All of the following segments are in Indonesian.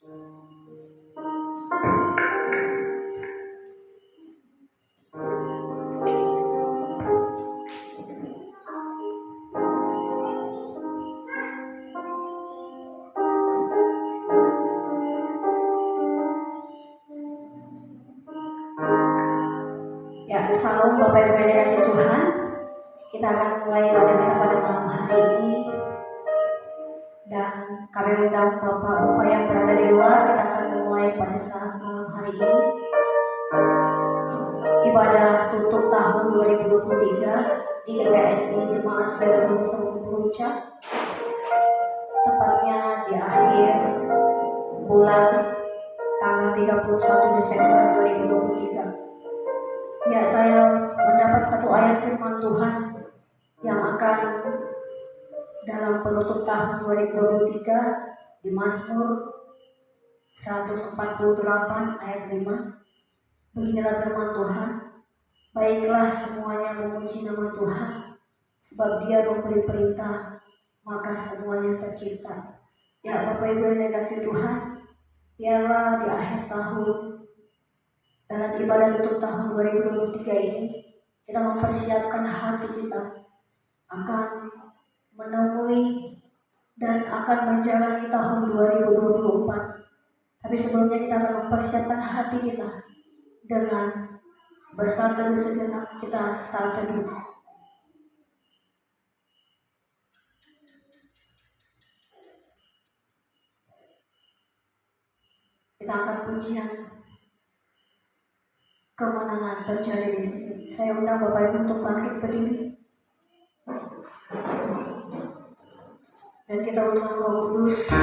Ya, salam Bapak Ibu yang dikasih Tuhan. Kita akan mulai ibadah kita pada malam hari ini. Dan kami undang Bapak-Bapak yang berada di luar, kita akan mulai pada saat malam hari ini. Ibadah tutup tahun 2023 di GPSI Jemaat Federal Puncak. Tepatnya di akhir bulan tanggal 31 Desember 2023. Ya, saya mendapat satu ayat firman Tuhan yang akan dalam penutup tahun 2023 di Mazmur 148 ayat 5. Beginilah firman Tuhan, baiklah semuanya memuji nama Tuhan, sebab Dia memberi perintah, maka semuanya tercipta. Ya, Bapak Ibu yang dikasihi Tuhan, biarlah di akhir tahun dalam ibadah tutup tahun 2023 ini, kita mempersiapkan hati kita akan menemui dan akan menjalani tahun 2024. Tapi sebelumnya kita akan mempersiapkan hati kita dengan bersatu sejenak, kita saat teduh. Kita akan pujian kemenangan terjadi di sini. Saya undang Bapak Ibu untuk bangkit berdiri. Dan kita undang Roh Kudus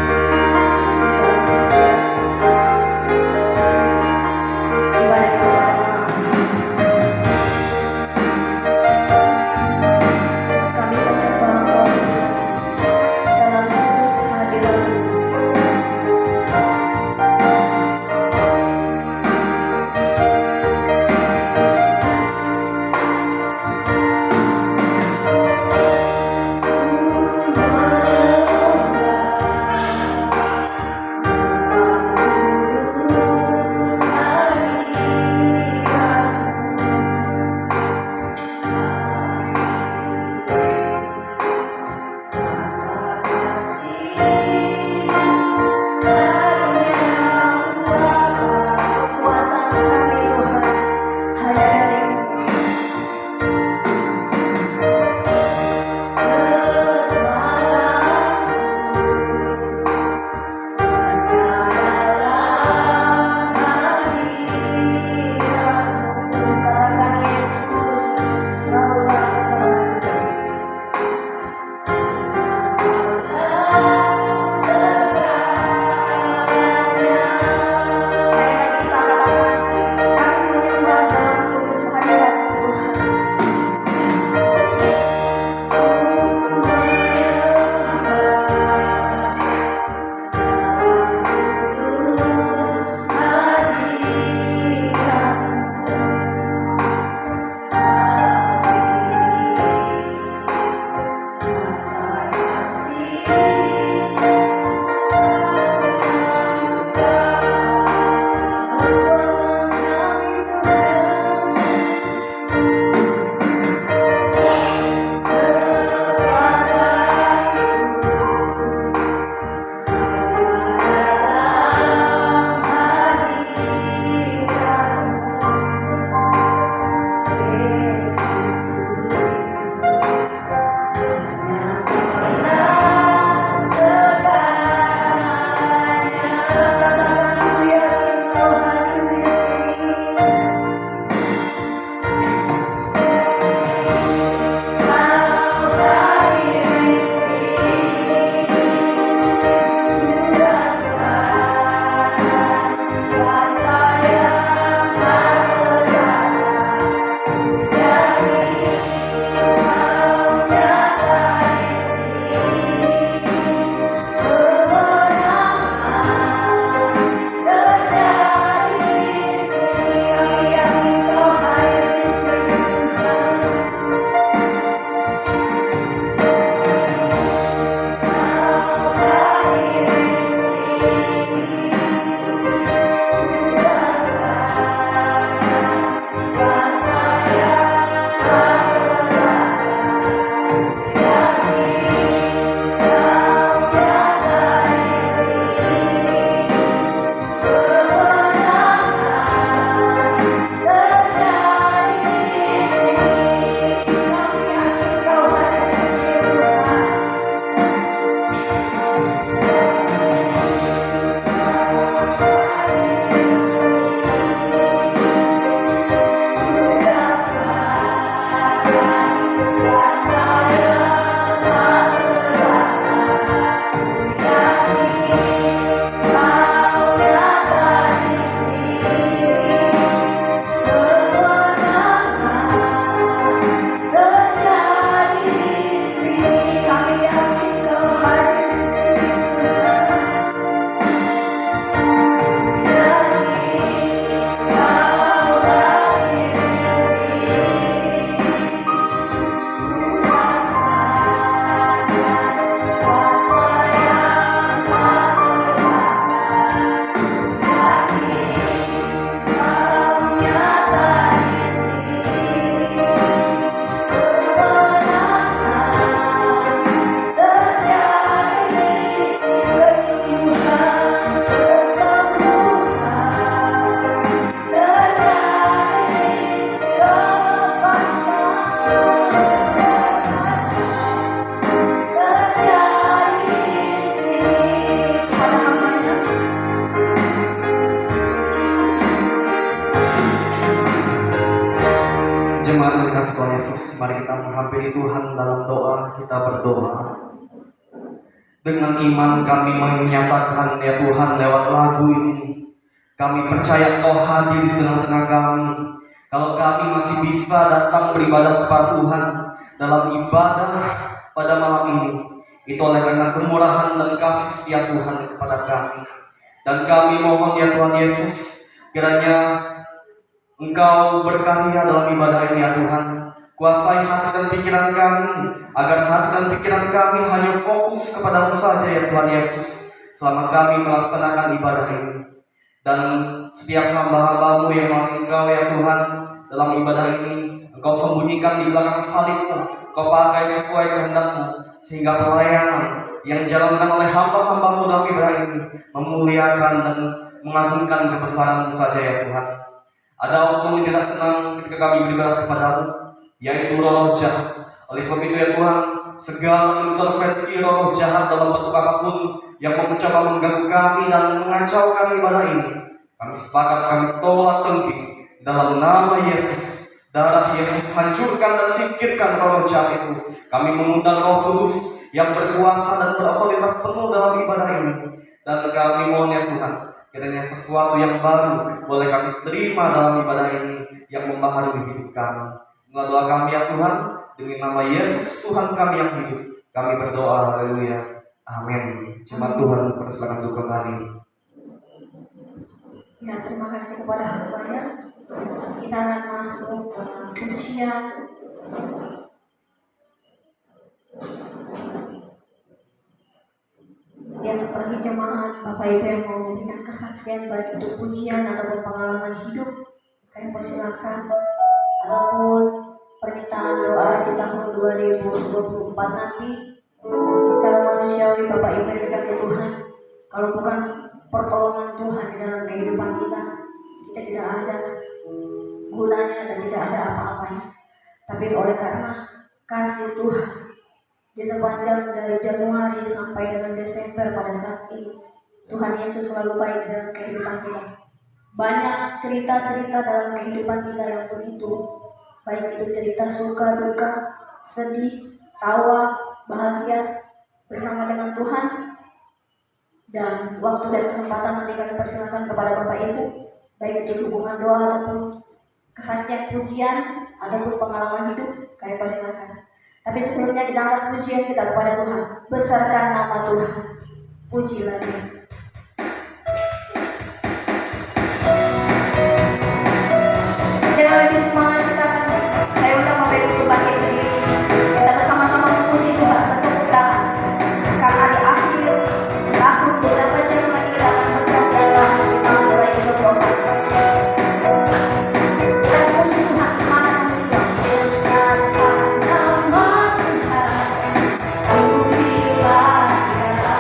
berdoa. Dengan iman kami menyatakan ya Tuhan lewat lagu ini, kami percaya Kau hadir di tengah-tengah kami. Kalau kami masih bisa datang beribadah kepada Tuhan dalam ibadah pada malam ini, itu oleh karena kemurahan dan kasih setia Tuhan kepada kami. Dan kami mohon ya Tuhan Yesus, kiranya Engkau berkarya dalam ibadah ini ya Tuhan. Kuasai hati dan pikiran kami, agar hati dan pikiran kami hanya fokus kepada-Mu saja ya Tuhan Yesus, selama kami melaksanakan ibadah ini. Dan setiap hamba-hamba-Mu yang melayani Engkau ya Tuhan dalam ibadah ini, Engkau sembunyikan di belakang salib-Mu, Engkau pakai sesuai kehendak-Mu, sehingga pelayanan yang dijalankan oleh hamba-hamba-Mu dalam ibadah ini memuliakan dan mengagungkan kebesaran-Mu saja ya Tuhan. Ada oknum yang tidak senang ketika kami beribadah kepada-Mu, yaitu roh jahat. Oleh sebab itu ya Tuhan, segala intervensi roh jahat dalam bentuk apapun yang mencoba mengganggu kami dan mengacaukan ibadah ini, kami sepakat, kami tolak tengking dalam nama Yesus. Darah Yesus hancurkan dan singkirkan roh jahat itu. Kami mengundang Roh Kudus yang berkuasa dan berotoritas penuh dalam ibadah ini. Dan kami mohon ya Tuhan, kiranya sesuatu yang baru boleh kami terima dalam ibadah ini yang membaharui hidup kami. Inilah doa kami ya Tuhan, demi nama Yesus Tuhan kami yang hidup, kami berdoa, haleluya, amin. Jemaat Tuhan, persilakan untuk kembali. Ya, terima kasih kepada hamba-Nya. Kita akan masuk ke pujian. Ya, bagi jemaat Bapak Ibu yang mau memberikan kesaksian baik untuk pujian ataupun pengalaman hidup, kami persilakan, ataupun permintaan doa di tahun 2024 nanti. Secara manusiawi Bapak Ibu yang dikasih Tuhan, kalau bukan pertolongan Tuhan di dalam kehidupan kita, kita tidak ada gunanya dan tidak ada apa-apanya. Tapi oleh karena kasih Tuhan di sepanjang dari Januari sampai dengan Desember pada saat ini, Tuhan Yesus selalu baik dalam kehidupan kita. Banyak cerita-cerita dalam kehidupan kita yang begitu, baik itu cerita suka, duka, sedih, tawa, bahagia bersama dengan Tuhan. Dan waktu dan kesempatan nanti kami persilakan kepada Bapak Ibu, baik itu hubungan doa ataupun kesaksian pujian ataupun pengalaman hidup, kami persilakan. Tapi sebelumnya kita angkat pujian kita kepada Tuhan. Besarkan nama Tuhan, pujilah Dia. Jangan lagi semangat, kita saya undang Bapak Ibu bangkit berdiri. Kita bersama-sama memuji Tuhan, bertepuk tangan. Karena di akhir tahun beberapa jam lagi kita akan berjalan, kita mulai berdoa. Kita puji Tuhan, semangat memuji. Besarkan nama Tuhan, pujilah Dia.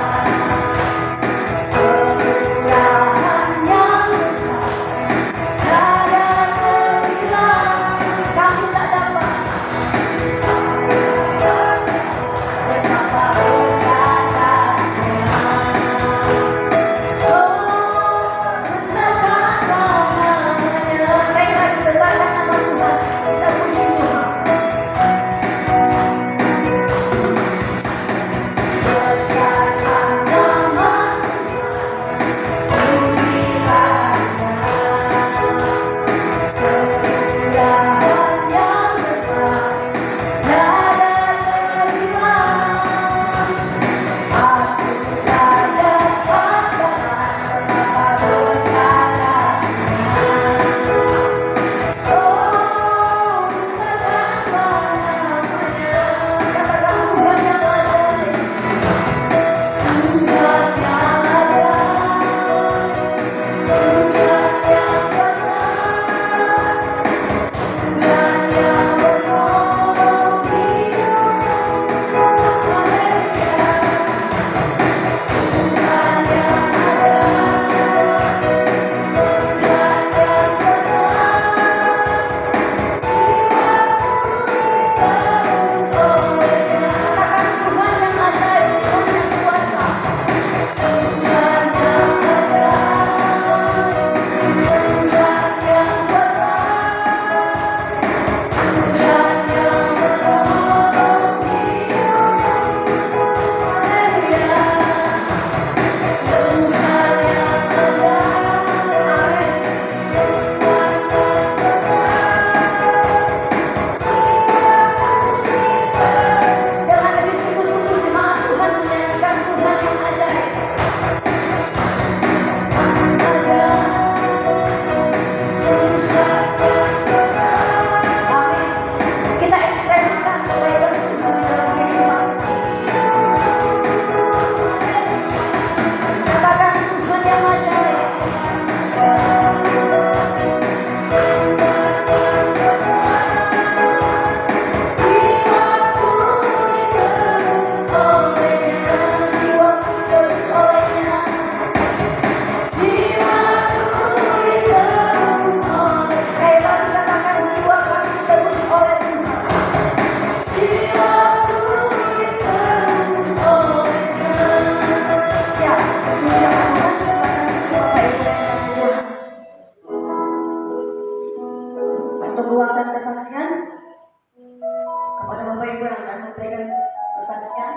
kesaksian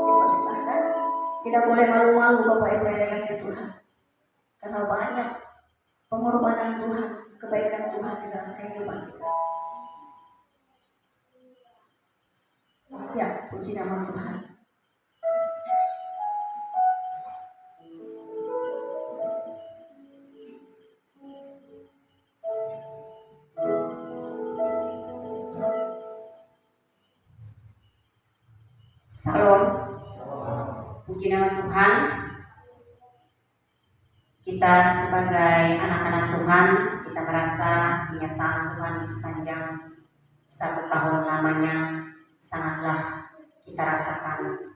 dipersilahkan. Tidak boleh malu-malu Bapak Ibu yang dikasih Tuhan, karena banyak pengorbanan Tuhan, kebaikan Tuhan di dalam kehidupan kita. Ya, puji nama Tuhan. Salam, puji nama Tuhan. Kita sebagai anak-anak Tuhan, kita merasa penyertaan Tuhan di sepanjang 1 tahun lamanya sangatlah kita rasakan.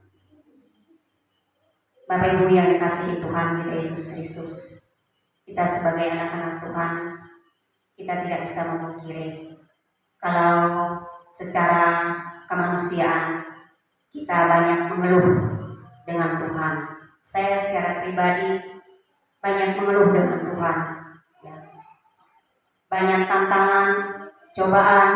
Bapak Ibu yang dikasihi Tuhan kita Yesus Kristus, kita sebagai anak-anak Tuhan, kita tidak bisa memungkiri kalau secara kemanusiaan kita banyak mengeluh dengan Tuhan. Saya secara pribadi banyak mengeluh dengan Tuhan. Ya. Banyak tantangan, cobaan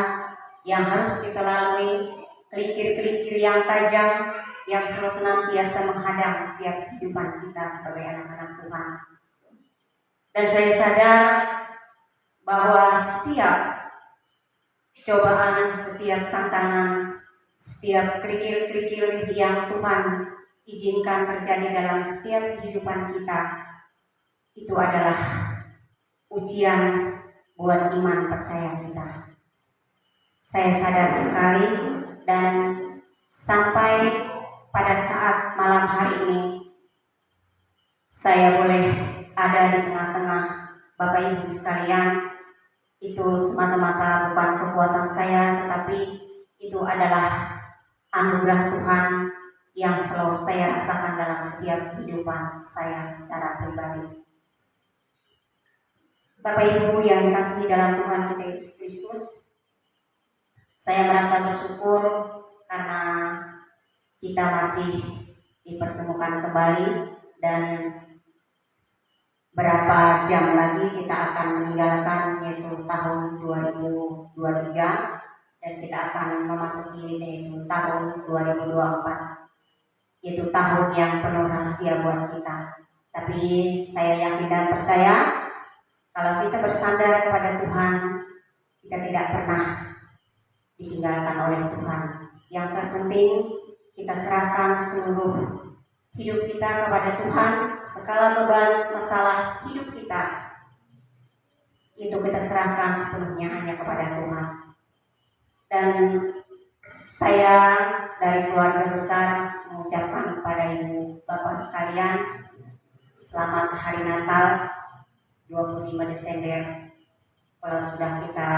yang harus kita lalui, kelikir-kelikir yang tajam yang selalu senantiasa menghadang setiap kehidupan kita sebagai anak-anak Tuhan. Dan saya sadar bahwa setiap cobaan, setiap tantangan, setiap kerikil-kerikil yang Tuhan izinkan terjadi dalam setiap kehidupan kita, itu adalah ujian buat iman percaya kita. Saya sadar sekali, dan sampai pada saat malam hari ini saya boleh ada di tengah-tengah Bapak Ibu sekalian, itu semata-mata bukan kekuatan saya, tetapi itu adalah anugerah Tuhan yang selalu saya rasakan dalam setiap kehidupan saya secara pribadi. Bapak Ibu yang dikasihi dalam Tuhan kita Yesus Kristus, saya merasa bersyukur karena kita masih dipertemukan kembali, dan berapa jam lagi kita akan meninggalkan, yaitu tahun 2023, dan kita akan memasuki yaitu tahun 2024, yaitu tahun yang penuh rahasia buat kita. Tapi saya yakin dan percaya kalau kita bersandar kepada Tuhan, kita tidak pernah ditinggalkan oleh Tuhan. Yang terpenting kita serahkan seluruh hidup kita kepada Tuhan, segala beban masalah hidup kita itu kita serahkan sepenuhnya hanya kepada Tuhan. Dan saya dari keluarga besar mengucapkan kepada Ibu Bapak sekalian, selamat Hari Natal 25 Desember kalau sudah kita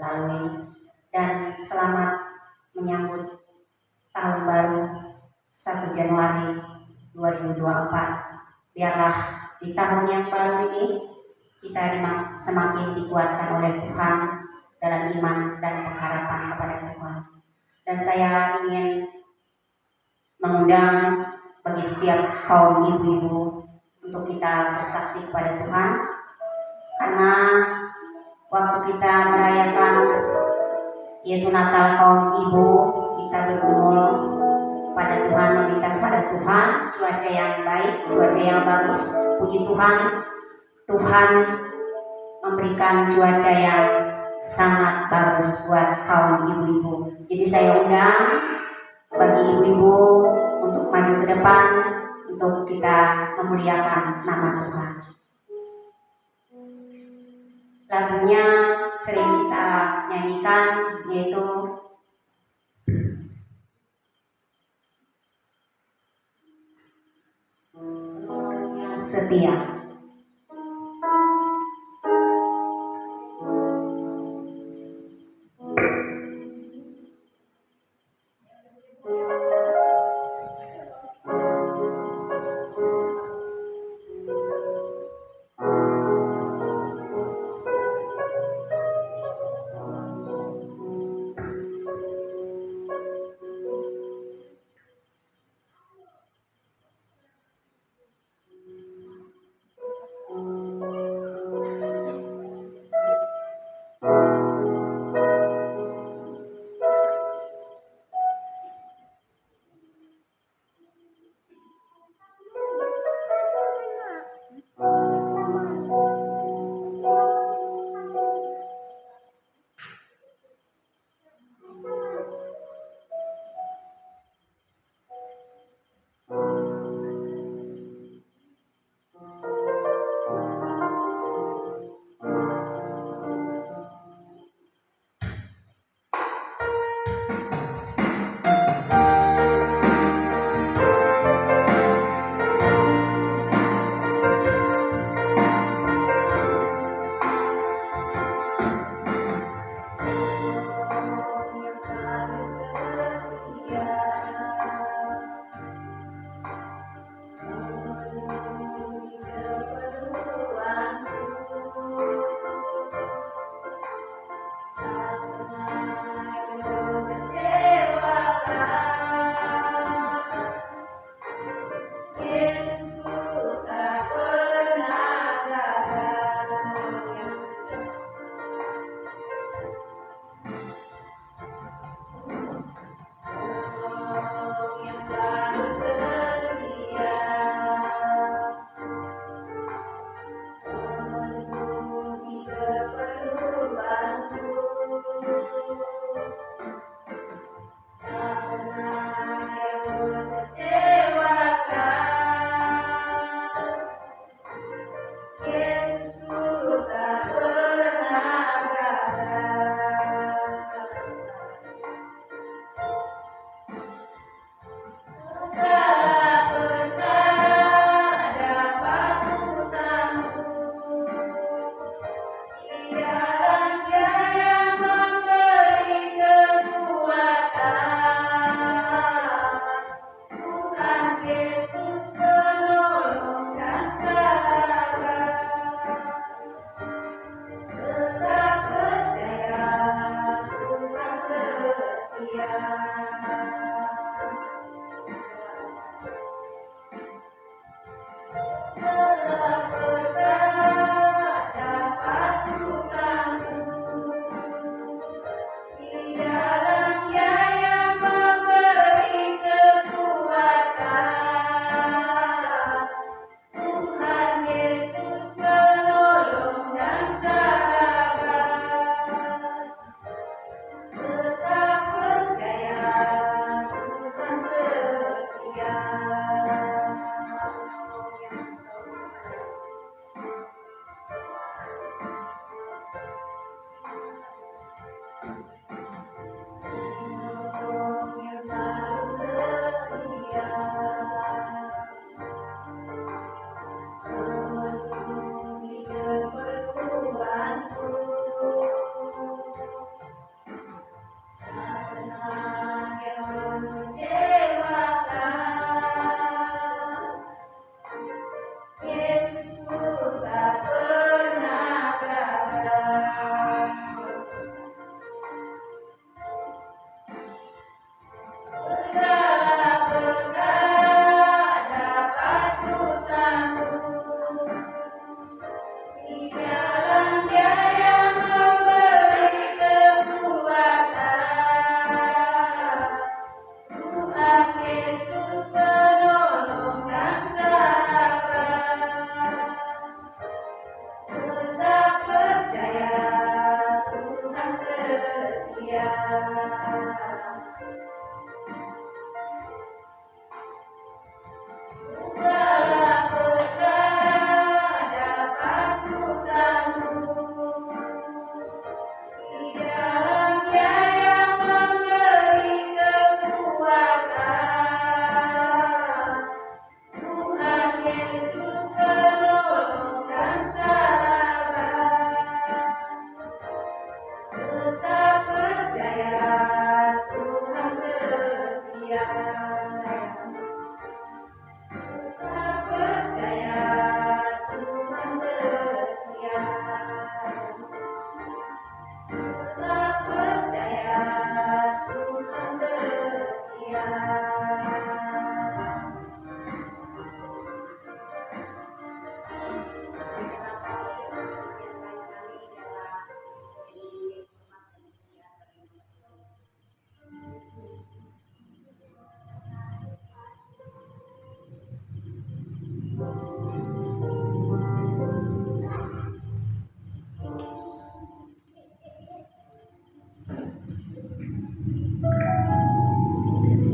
lalui, dan selamat menyambut tahun baru 1 Januari 2024. Biarlah di tahun yang baru ini kita semakin dikuatkan oleh Tuhan dalam iman dan pengharapan kepada Tuhan. Dan saya ingin mengundang bagi setiap kaum ibu-ibu untuk kita bersaksi kepada Tuhan, karena waktu kita merayakan yaitu Natal kaum ibu, kita bergumul pada Tuhan, meminta kepada Tuhan cuaca yang baik, cuaca yang bagus. Puji Tuhan, Tuhan memberikan cuaca yang sangat bagus buat kaum ibu-ibu. Jadi saya undang bagi ibu-ibu untuk maju ke depan untuk kita memuliakan nama Tuhan. Lagunya sering kita nyanyikan, yaitu Setia.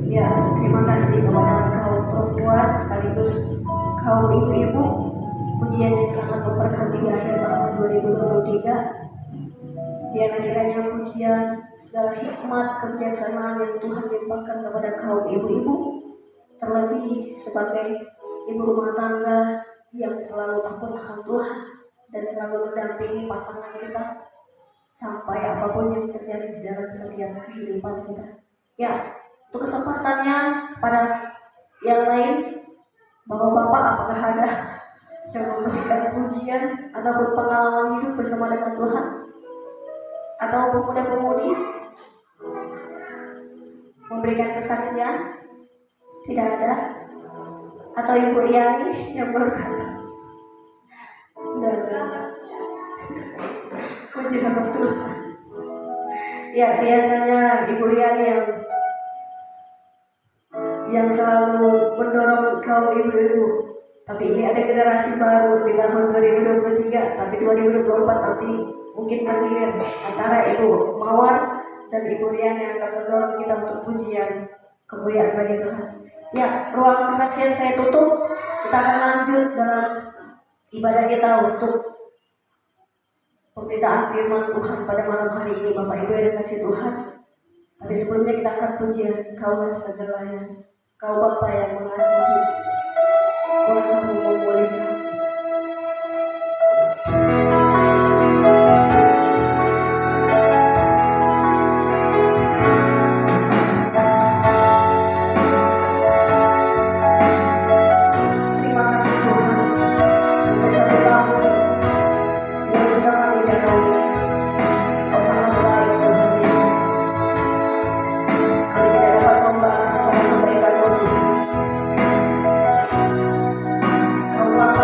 Ya, terima kasih kepada kaum perempuan sekaligus kaum ibu-ibu. Pujian yang sangat memberkati di akhir tahun 2023. Biarlah kiranya pujian segala hikmat kebijaksanaan yang Tuhan limpahkan kepada kaum ibu-ibu, terlebih sebagai ibu rumah tangga yang selalu takut akan Tuhan dan selalu mendampingi pasangan kita sampai apapun yang terjadi di dalam setiap kehidupan kita. Ya, untuk kesempatannya kepada yang lain, bapak-bapak apakah ada yang memberikan pujian ataupun pengalaman hidup bersama dengan Tuhan? Atau pemuda-pemudi memberikan kesaksian? Tidak ada? Atau Ibu Riani yang baru datang? Tidak ada. Puji nama Tuhan. Ya, biasanya Ibu Riani yang selalu mendorong kaum ibu-ibu. Tapi ini ada generasi baru di tahun 2023, tapi 2024 nanti mungkin bergilir antara Ibu Mawar dan Ibu Rian yang akan mendorong kita untuk pujian kemuliaan bagi Tuhan. Ya, ruang kesaksian saya tutup. Kita akan lanjut dalam ibadah kita untuk pemberitaan firman Tuhan pada malam hari ini, Bapak Ibu yang dikasihi Tuhan. Tapi sebelumnya kita akan pujian Kaulah segalanya. Kau Bapa yang mengasihi, kuasa-Mu memulihkan. Terima kasih Tuhan untuk 1 tahun yang sudah kami jalani. Kau sangat baik Tuhan Yesus. Kami tidak dapat membalas segala kebaikan-Mu. Kau Bapa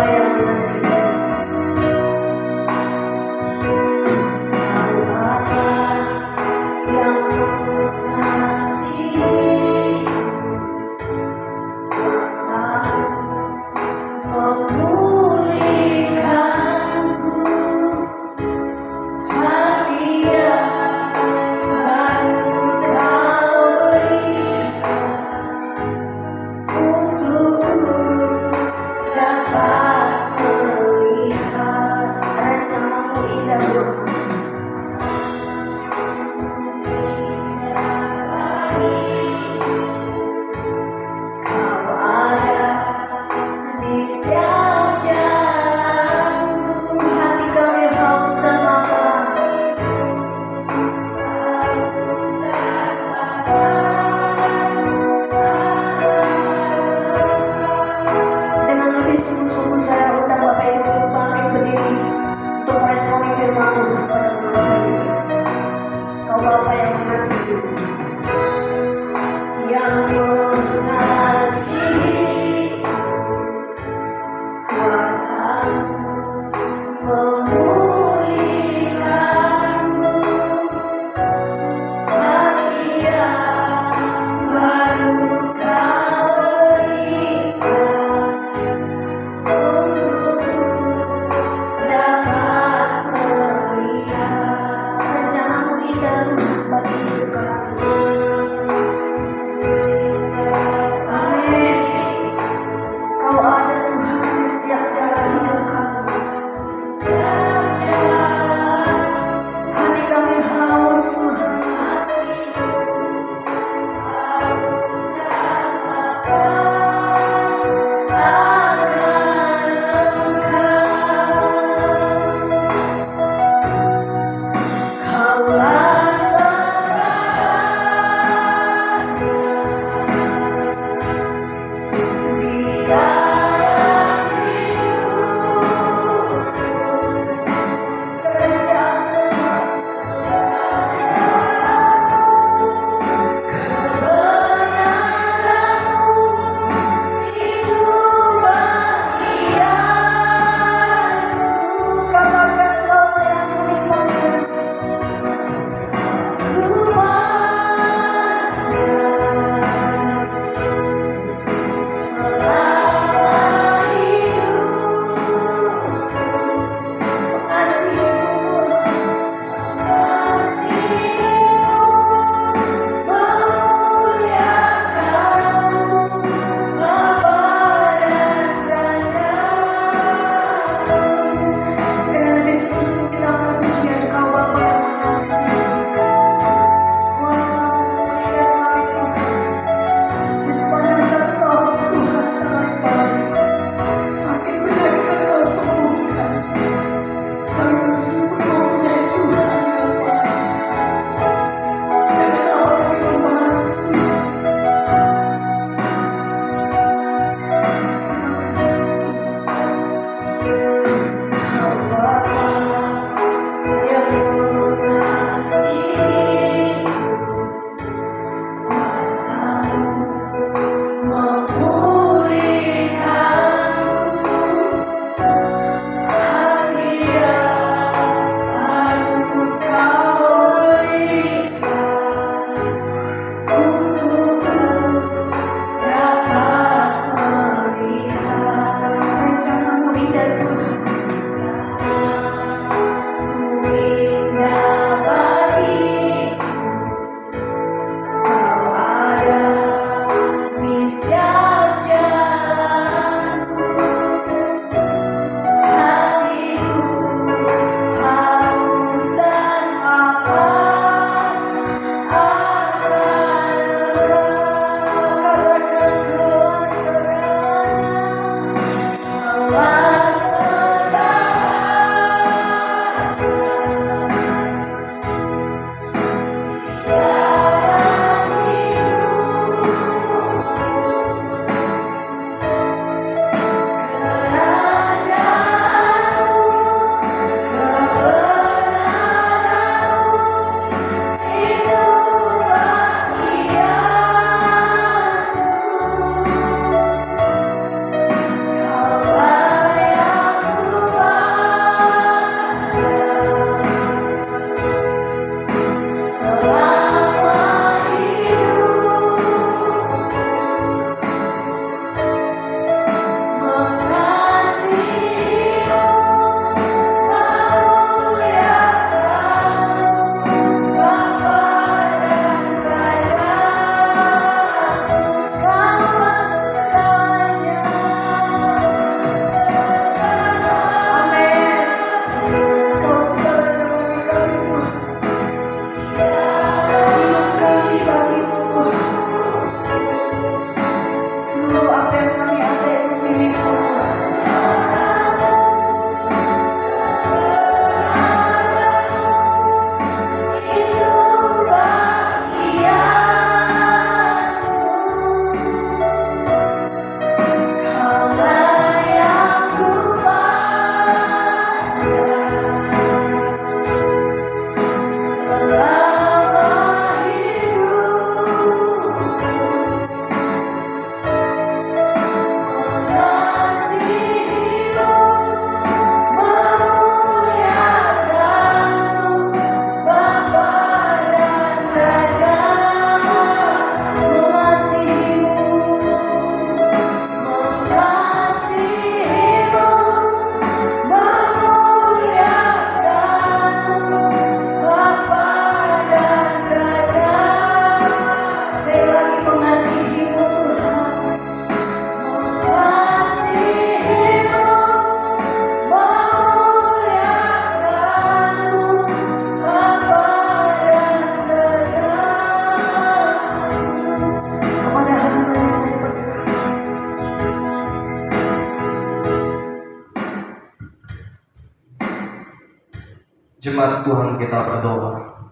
Jemaat Tuhan, kita berdoa.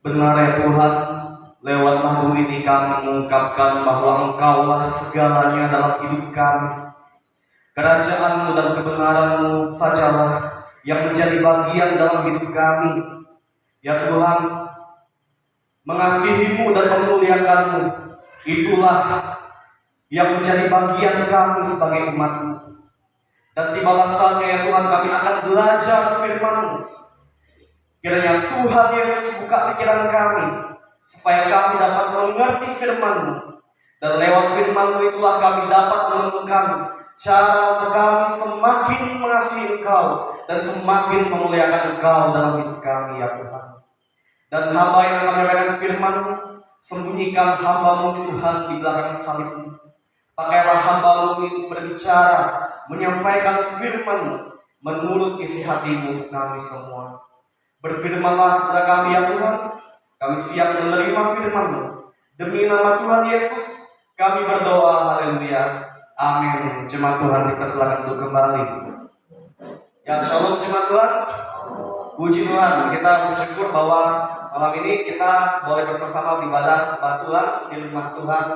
Benar ya Tuhan, lewat lagu ini kami mengungkapkan bahwa Engkaulah segalanya dalam hidup kami. Kerajaan-Mu dan kebenaran-Mu sajalah yang menjadi bagian dalam hidup kami. Ya Tuhan, mengasihi-Mu dan memuliakan-Mu, itulah yang menjadi bagian kami sebagai umat-Mu. Dan tibalah saatnya ya Tuhan, kami akan belajar firman-Mu. Kiranya Tuhan Yesus buka pikiran kami, supaya kami dapat mengerti firman-Mu. Dan lewat firman-Mu itulah kami dapat menemukan cara untuk kami semakin mengasihi Engkau dan semakin memuliakan Engkau dalam hidup kami ya Tuhan. Dan hamba yang akan menyampaikan firman-Mu, sembunyikan hamba-Mu Tuhan di belakang salib-Mu. Pakailah hamba-Mu itu berbicara, menyampaikan firman menurut isi hati-Mu untuk kami semua. Berfirmanlah kepada kami ya Tuhan, kami siap menerima firman-Mu. Demi nama Tuhan Yesus, kami berdoa, haleluya, amin. Jemaat Tuhan, kita silakan untuk kembali. Ya, shalom jemaat Tuhan. Puji Tuhan, kita bersyukur bahwa malam ini kita boleh bersama-sama ibadah kepada Tuhan di rumah Tuhan.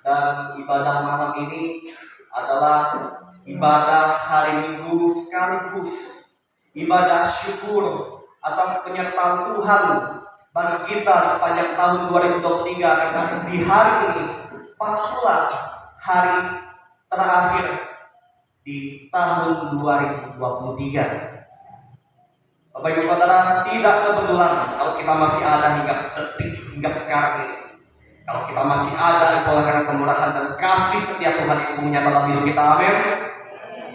Dan ibadah malam ini adalah ibadah hari Minggu sekaligus ibadah syukur atas penyertaan Tuhan bagi kita di sepanjang tahun 2023, karena di hari ini pas pula hari terakhir di tahun 2023. Bapak Ibu Saudara, tidak kebetulan kalau kita masih ada hingga detik, hingga sekarang ini. Kalau kita masih ada, itu adalah karena kemurahan dan kasih setiap Tuhan yang sungguhnya dalam hidup kita. Amin.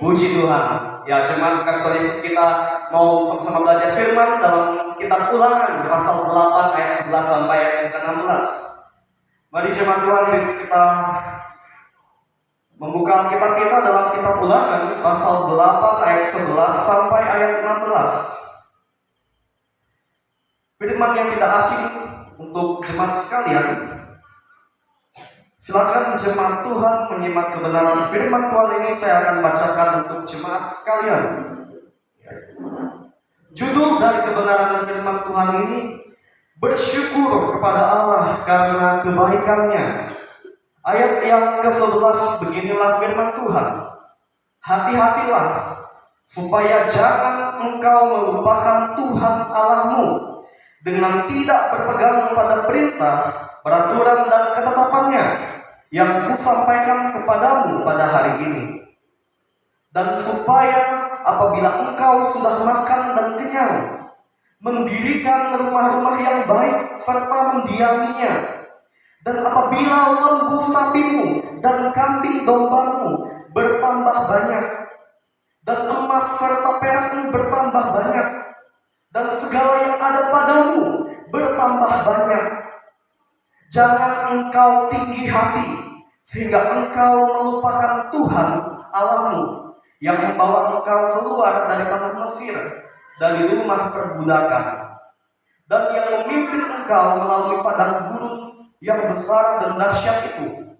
Puji Tuhan. Ya, jemaat kasih Tuhan Yesus, kita mau sama-sama belajar firman dalam kitab Ulangan pasal 8 ayat 11 sampai ayat 16. Mari jemaat Tuhan, kita membuka kitab kita dalam kitab Ulangan pasal 8 ayat 11 sampai ayat 16. Firman yang tidak asing untuk jemaat sekalian. Silakan jemaat Tuhan menyimak kebenaran firman Tuhan ini. Saya akan bacakan untuk jemaat sekalian. Judul dari kebenaran firman Tuhan ini, bersyukur kepada Allah karena kebaikannya. Ayat yang ke-11, beginilah firman Tuhan. Hati-hatilah supaya jangan engkau melupakan Tuhan Allahmu dengan tidak berpegang pada perintah, peraturan dan ketetapannya yang kusampaikan kepadamu pada hari ini. Dan supaya apabila engkau sudah makan dan kenyang, mendirikan rumah-rumah yang baik serta mendiaminya. Dan apabila lembu sapimu dan kambing dombamu bertambah banyak, dan emas serta perakmu bertambah banyak, dan segala yang ada padamu bertambah banyak, jangan engkau tinggi hati sehingga engkau melupakan Tuhan Allahmu yang membawa engkau keluar dari tanah Mesir, dari rumah perbudakan, dan yang memimpin engkau melalui padang gurun yang besar dan dahsyat itu,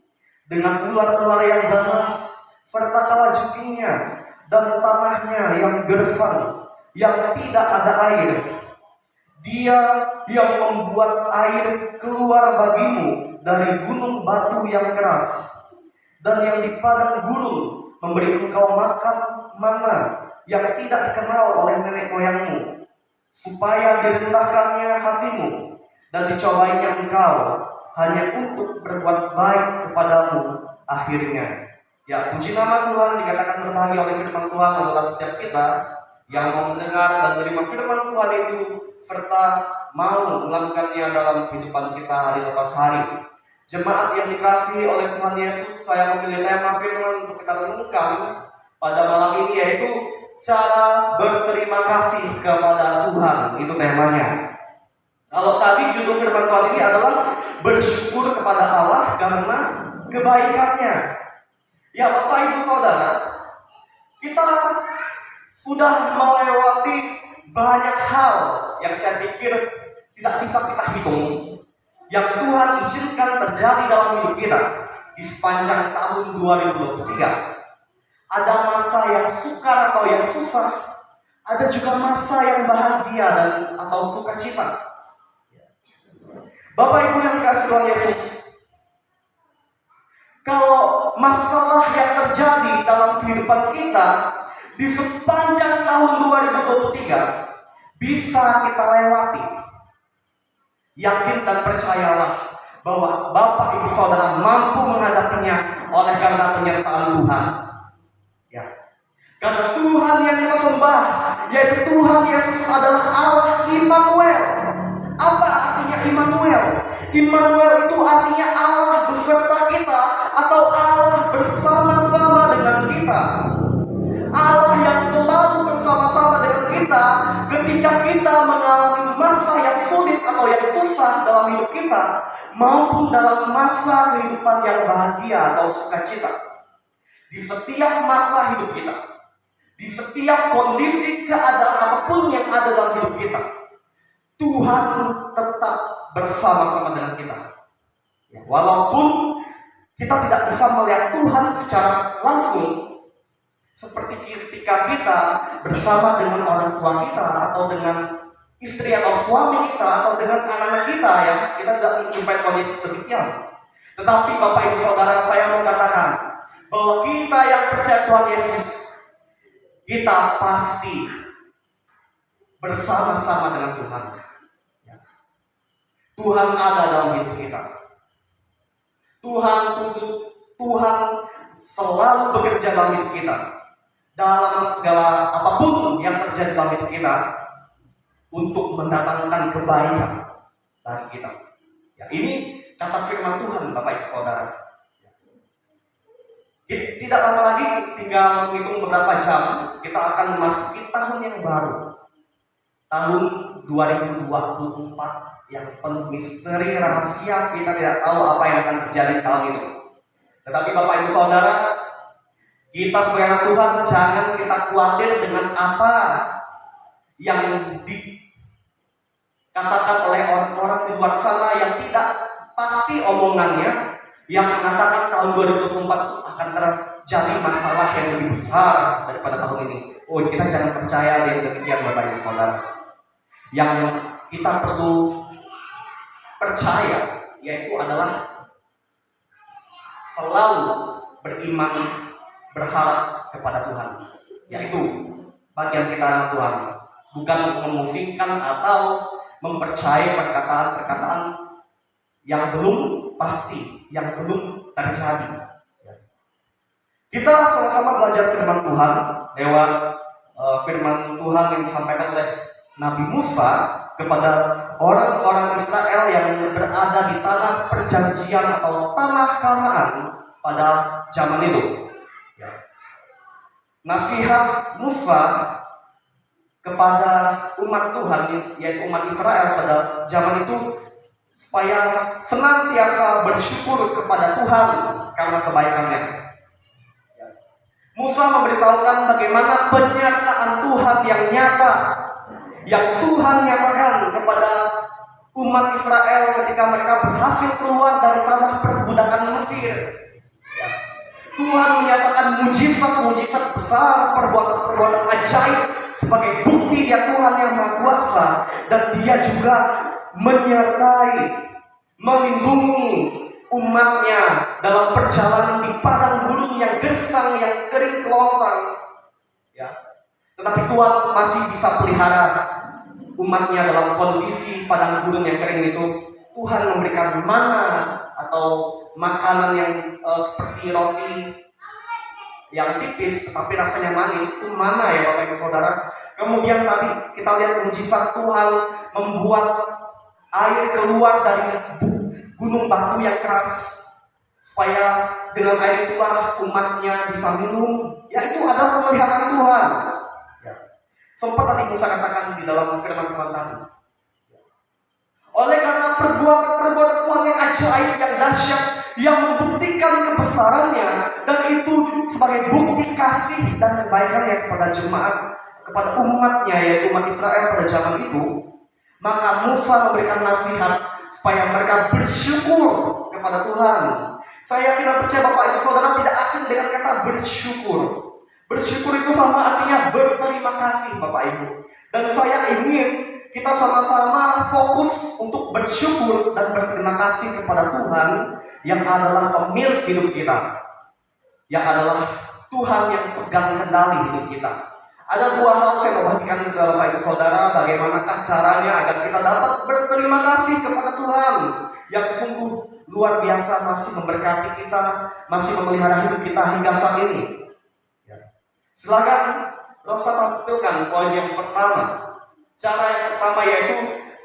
dengan ular-ular yang ganas serta kalajengkingnya dan tanahnya yang gersang, yang tidak ada air. Dia yang membuat air keluar bagimu dari gunung batu yang keras, dan yang di padang gurun memberi engkau makan mana yang tidak dikenal oleh nenek moyangmu, supaya direndahkannya hatimu dan dicobainya engkau hanya untuk berbuat baik kepadamu akhirnya. Ya, puji nama Tuhan. Dikatakan berbahagia oleh firman Tuhan adalah setiap kita yang mau mendengar dan menerima firman Tuhan itu, serta mau melakukannya dalam kehidupan kita hari lepas hari. Jemaat yang dikasihi oleh Tuhan Yesus, saya memilih tema firman untuk kita renungkan pada malam ini, yaitu cara berterima kasih kepada Tuhan. Itu temanya. Kalau tadi judul firman Tuhan ini adalah bersyukur kepada Allah karena kebaikannya. Ya Bapak Ibu Saudara, kita sudah melewati banyak hal yang saya pikir tidak bisa kita hitung, yang Tuhan izinkan terjadi dalam hidup kita di sepanjang tahun 2023. Ada masa yang sukar atau yang susah, ada juga masa yang bahagia dan atau sukacita. Bapak Ibu yang dikasihi Tuhan Yesus, kalau masalah yang terjadi dalam kehidupan kita di sepanjang tahun 2023 bisa kita lewati, yakin dan percayalah bahwa Bapak Ibu Saudara mampu menghadapinya oleh karena penyertaan Tuhan. Ya. Karena Tuhan yang kita sembah, yaitu Tuhan Yesus adalah Allah Immanuel. Apa artinya Immanuel? Immanuel itu artinya Allah beserta kita atau Allah bersama-sama dengan kita. Allah yang selalu bersama-sama dengan kita ketika kita mengalami masa yang sulit atau yang susah dalam hidup kita, maupun dalam masa kehidupan yang bahagia atau sukacita. Di setiap masa hidup kita, di setiap kondisi keadaan apapun yang ada dalam hidup kita, Tuhan tetap bersama-sama dengan kita. Ya, walaupun kita tidak bisa melihat Tuhan secara langsung, seperti ketika kita bersama dengan orang tua kita, atau dengan istri atau suami kita, atau dengan anak-anak kita, ya, kita tidak menjumpai kondisi demikian. Tetapi Bapak Ibu Saudara, saya mau katakan bahwa kita yang percaya Tuhan Yesus, kita pasti bersama-sama dengan Tuhan. Tuhan ada dalam hidup kita. Tuhan selalu bekerja dalam hidup kita. Dalam segala apapun yang terjadi dalam hidup kita, untuk mendatangkan kebaikan bagi kita. Ya, ini kata firman Tuhan, Bapak Ibu Saudara. Tidak lama lagi, tinggal menghitung beberapa jam, kita akan memasuki tahun yang baru. Tahun 2024 yang penuh misteri, rahasia, kita tidak tahu apa yang akan terjadi tahun itu. Tetapi Bapak Ibu Saudara, kita sebagai anak Tuhan jangan kita khawatir dengan apa yang dikatakan oleh orang-orang di luar sana yang tidak pasti omongannya, yang mengatakan tahun 2024 itu akan terjadi masalah yang lebih besar daripada tahun ini. Oh, kita jangan percaya yang demikian, Bapak Ibu Saudara. Yang kita perlu percaya yaitu adalah selalu beriman, berharap kepada Tuhan. Yaitu bagian kita Tuhan, bukan memusingkan atau mempercayai perkataan-perkataan yang belum pasti, yang belum terjadi. Kita sama-sama belajar firman Tuhan lewat firman Tuhan yang disampaikan oleh Nabi Musa kepada orang-orang Israel yang berada di tanah perjanjian atau tanah Kanaan pada zaman itu. Nasihat Musa kepada umat Tuhan, yaitu umat Israel pada zaman itu, supaya senantiasa bersyukur kepada Tuhan karena kebaikannya. Musa memberitahukan bagaimana penyertaan Tuhan yang nyata, yang Tuhan nyatakan kepada umat Israel ketika mereka berhasil keluar dari tanah perbudakan Mesir. Tuhan menyatakan mujizat-mujizat besar, perbuatan-perbuatan ajaib sebagai bukti Dia Tuhan yang Maha Kuasa, dan Dia juga menyertai, melindungi umatnya dalam perjalanan di padang gurun yang gersang, yang kering kelontang. Ya. Tetapi Tuhan masih bisa pelihara umatnya dalam kondisi padang gurun yang kering itu. Tuhan memberikan mana atau makanan yang seperti roti yang tipis tetapi rasanya manis, itu mana ya Bapak Ibu Saudara. Kemudian tadi kita lihat mujizat Tuhan membuat air keluar dari gunung batu yang keras, supaya dengan air itulah umatnya bisa minum. Ya, itu adalah pemeliharaan Tuhan. Ya. Sempat tadi Musa katakan di dalam firman Tuhan tadi. Oleh karena perbuatan Tuhan yang ajaib, yang dahsyat, yang membuktikan kebesarannya, dan itu sebagai bukti kasih dan kebaikannya kepada jemaat, kepada umatnya, yaitu umat Israel pada zaman itu, maka Musa memberikan nasihat supaya mereka bersyukur kepada Tuhan. Saya tidak percaya Bapak Ibu Saudara tidak asing dengan kata bersyukur. Bersyukur itu sama artinya berterima kasih Bapak Ibu. Dan saya ingin kita sama-sama fokus untuk bersyukur dan berterima kasih kepada Tuhan yang adalah pemilik hidup kita, yang adalah Tuhan yang pegang kendali hidup kita. Ada dua hal saya mau bagikan kepada Bapak Ibu Saudara, bagaimanakah caranya agar kita dapat berterima kasih kepada Tuhan yang sungguh luar biasa masih memberkati kita, masih memelihara hidup kita hingga saat ini. Silakan Rosa tampilkan poin yang pertama. Cara yang pertama yaitu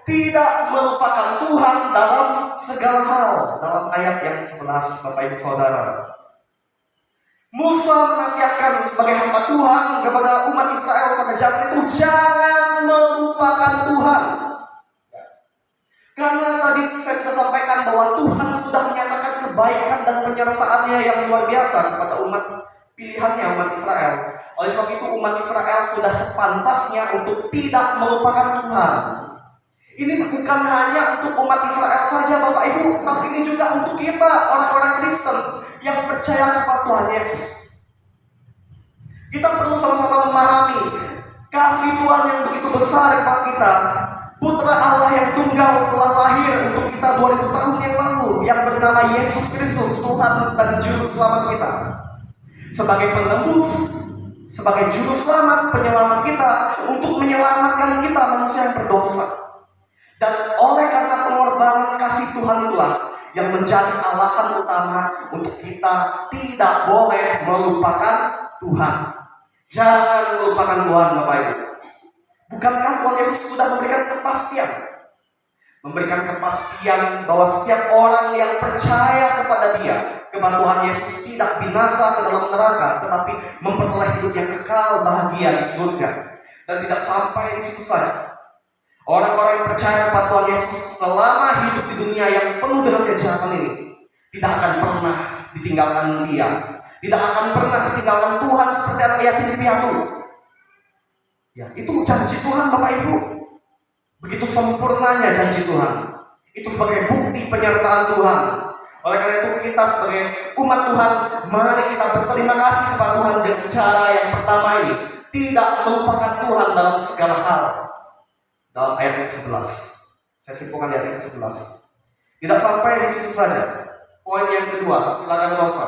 tidak melupakan Tuhan dalam segala hal. Dalam ayat yang 11 Bapak Ibu Saudara, Musa menasihatkan sebagai hamba Tuhan kepada umat Israel pada zaman itu, jangan melupakan Tuhan. Karena tadi saya sudah sampaikan bahwa Tuhan sudah menyatakan kebaikan dan penyertaannya yang luar biasa kepada umat pilihannya, umat Israel. Oleh sebab itu umat Israel sudah sepantasnya untuk tidak melupakan Tuhan. Ini bukan hanya untuk umat Israel saja Bapak Ibu, tapi ini juga untuk kita, orang-orang Kristen yang percaya kepada Tuhan Yesus. Kita perlu sama-sama memahami kasih Tuhan yang begitu besar kepada kita. Putra Allah yang tunggal telah lahir untuk kita 2000 tahun yang lalu, yang bernama Yesus Kristus, Tuhan dan Juru Selamat kita. Sebagai penebus, sebagai juru selamat, penyelamat kita, untuk menyelamatkan kita manusia yang berdosa. Dan oleh karena pengorbanan kasih Tuhan itulah yang menjadi alasan utama untuk kita tidak boleh melupakan Tuhan. Jangan melupakan Tuhan Bapak Ibu. Bukankah Tuhan Yesus sudah memberikan kepastian? Memberikan kepastian bahwa setiap orang yang percaya kepada Dia, kepada Tuhan Yesus, tidak binasa ke dalam neraka, tetapi memperoleh hidup yang kekal bahagia di surga. Dan tidak sampai di situ saja. Orang-orang yang percaya kepada Tuhan Yesus selama hidup di dunia yang penuh dengan kejahatan ini tidak akan pernah ditinggalkan Dia, tidak akan pernah ditinggalkan Tuhan seperti anak yatim piatu. Ya, itu janji Tuhan Bapak Ibu. Begitu sempurnanya janji Tuhan. Itu sebagai bukti penyertaan Tuhan. Oleh karena itu kita sebagai umat Tuhan, mari kita berterima kasih kepada Tuhan dengan cara yang pertama ini, tidak melupakan Tuhan dalam segala hal. Dalam ayat yang 11, saya simpulkan di ayat yang 11. Tidak sampai di situ saja. Poin yang kedua, silakan Rosa.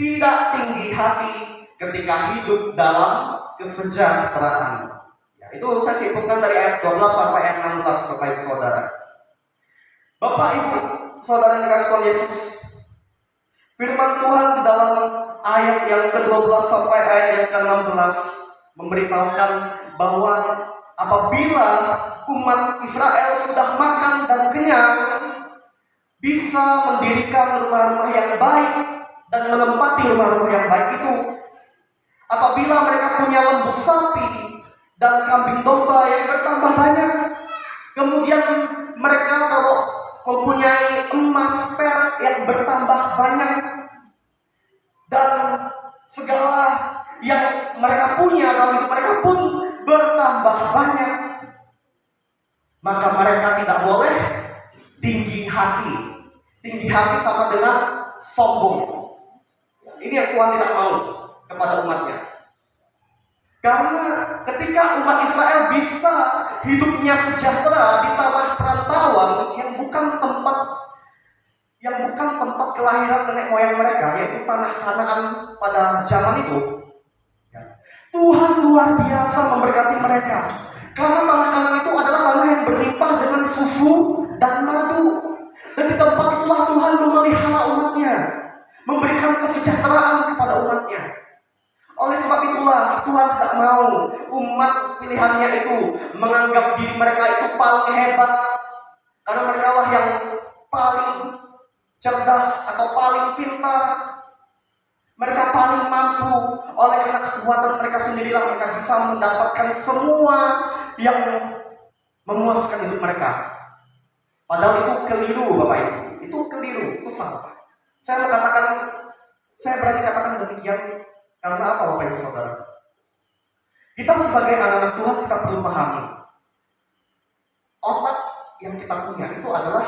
Tidak tinggi hati ketika hidup dalam kesejahteraan. Ya, itu saya simpulkan dari ayat 12 sampai ayat 16 Bapak Ibu Saudara. Bapak Ibu Saudara yang dikasih Tuhan Yesus, firman Tuhan di dalam ayat yang ke-12 sampai ayat yang ke-16 memberitahukan bahwa apabila umat Israel sudah makan dan kenyang, bisa mendirikan rumah-rumah yang baik dan menempati rumah-rumah yang baik itu. Apabila mereka punya lembu sapi dan kambing domba yang bertambah banyak, kemudian mereka kalau mempunyai emas perak yang bertambah banyak, dan segala yang mereka punya dalam hidup mereka pun bertambah banyak, maka mereka tidak boleh tinggi hati. Tinggi hati sama dengan sombong. Ini yang Tuhan tidak mau kepada umatnya. Karena ketika umat Israel bisa hidupnya sejahtera di tanah perantauan yang bukan tempat kelahiran nenek moyang mereka, yaitu tanah Kanaan pada zaman itu, Tuhan luar biasa memberkati mereka. Karena tanah Kanaan itu adalah tanah yang berlimpah dengan susu dan madu. Dan di tempat itulah Tuhan memelihara umatnya, memberikan kesejahteraan kepada umatnya. Oleh sebab itulah Tuhan tidak mau umat pilihannya itu menganggap diri mereka itu paling hebat, karena mereka lah yang paling cerdas atau paling pintar. Mereka paling mampu. Oleh karena kekuatan mereka sendirilah mereka bisa mendapatkan semua yang memuaskan hidup mereka. Padahal itu keliru Bapak Ibu. Itu keliru, itu salah. Saya berani katakan demikian. Karena apa Bapak Ibu Saudara? Kita sebagai anak-anak Tuhan kita perlu pahami, otak yang kita punya itu adalah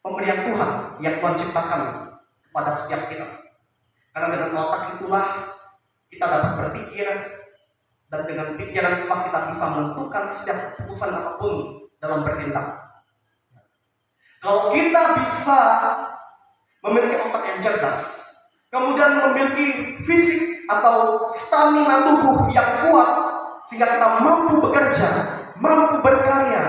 pemberian Tuhan yang Tuhan ciptakan kepada setiap kita. Karena dengan otak itulah kita dapat berpikir, dan dengan pikiran itulah kita bisa menentukan setiap keputusan apapun dalam bertindak. Kalau kita bisa memiliki otak yang cerdas, kemudian memiliki fisik atau stamina tubuh yang kuat, sehingga kita mampu bekerja, mampu berkarya,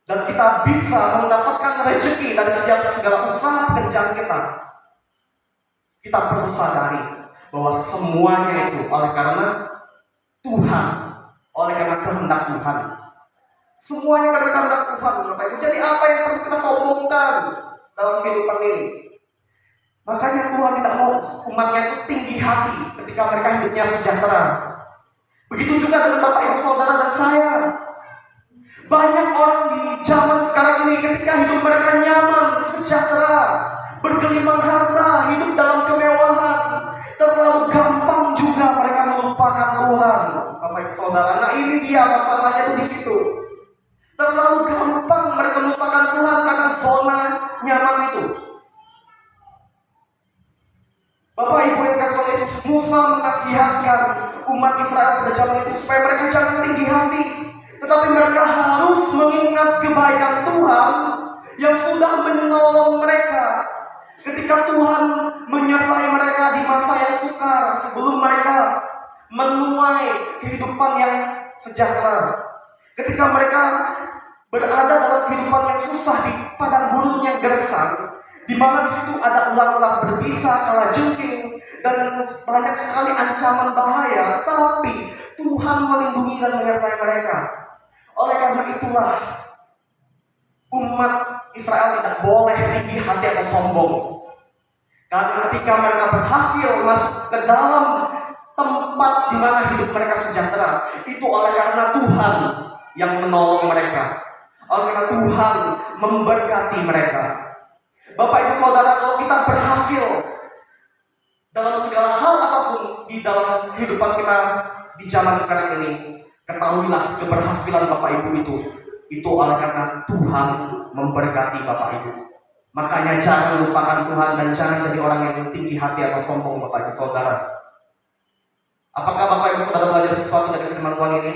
dan kita bisa mendapatkan rezeki dari setiap segala usaha pekerjaan kita perlu sadari bahwa semuanya itu oleh karena Tuhan, oleh karena kehendak Tuhan. Semuanya karena kehendak Tuhan, Bapak Ibu. Jadi apa yang perlu kita sombongkan dalam kehidupan ini? Makanya Tuhan tidak mau umatnya itu tinggi hati ketika mereka hidupnya sejahtera. Begitu juga dengan Bapak Ibu Saudara dan saya. Banyak orang di zaman sekarang ini ketika hidup mereka nyaman, sejahtera, bergelimang harta, hidup dalam kemewahan, terlalu gampang juga mereka melupakan Tuhan, Bapak Ibu Saudara. Nah, ini dia masalahnya tuh di situ. Terlalu gampang mereka melupakan Tuhan karena zona nyaman itu. Bapak Ibu yang dikasihi oleh Yesus, Musa menasihatkan umat Israel pada zaman itu supaya mereka jangan tinggi hati, tetapi mereka harus mengingat kebaikan Tuhan yang sudah menolong mereka ketika Tuhan menyertai mereka di masa yang sukar sebelum mereka menuai kehidupan yang sejahtera. Ketika mereka berada dalam kehidupan yang susah di padang gurun yang gersang, di mana di situ ada ular-ular berbisa, kalajengking, dan banyak sekali ancaman bahaya, tetapi Tuhan melindungi dan menyertai mereka. Oleh karena itulah umat Israel tidak boleh tinggi hati atau sombong. Karena ketika mereka berhasil masuk ke dalam tempat di mana hidup mereka sejahtera, itu oleh karena Tuhan yang menolong mereka. Oleh karena Tuhan memberkati mereka. Bapak Ibu Saudara, kalau kita berhasil dalam segala hal apapun di dalam kehidupan kita di zaman sekarang ini, ketahuilah keberhasilan Bapak Ibu itu oleh karena Tuhan memberkati Bapak Ibu. Makanya jangan lupakan Tuhan dan jangan jadi orang yang tinggi hati atau sombong, Bapak Ibu Saudara. Apakah Bapak Ibu Saudara belajar sesuatu dari firman Tuhan ini?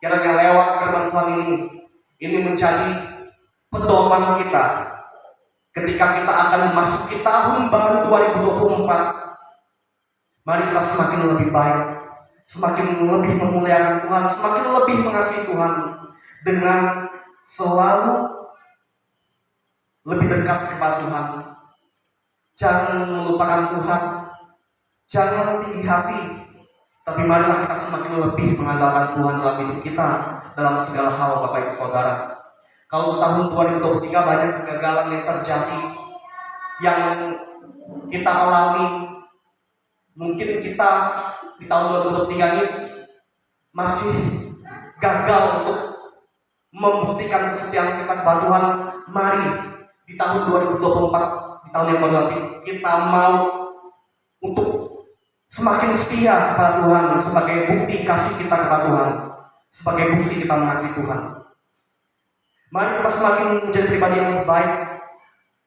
Kiranya lewat firman Tuhan ini menjadi pedoman kita ketika kita akan memasuki tahun baru 2024. Mari kita semakin lebih baik, semakin lebih memuliakan Tuhan, semakin lebih mengasihi Tuhan, dengan selalu lebih dekat kepada Tuhan. Jangan melupakan Tuhan, jangan tinggi hati, tapi marilah kita semakin lebih mengandalkan Tuhan dalam hidup kita, dalam segala hal, Bapak Ibu Saudara. Kalau tahun 2023 banyak kegagalan yang terjadi, yang kita alami. Mungkin kita di tahun 2023 ini masih gagal untuk membuktikan kesetiaan kita kepada Tuhan. Mari di tahun 2024, di tahun yang baru nanti, kita mau untuk semakin setia kepada Tuhan sebagai bukti kasih kita kepada Tuhan, sebagai bukti kita mengasihi Tuhan. Mari kita semakin menjadi pribadi yang lebih baik,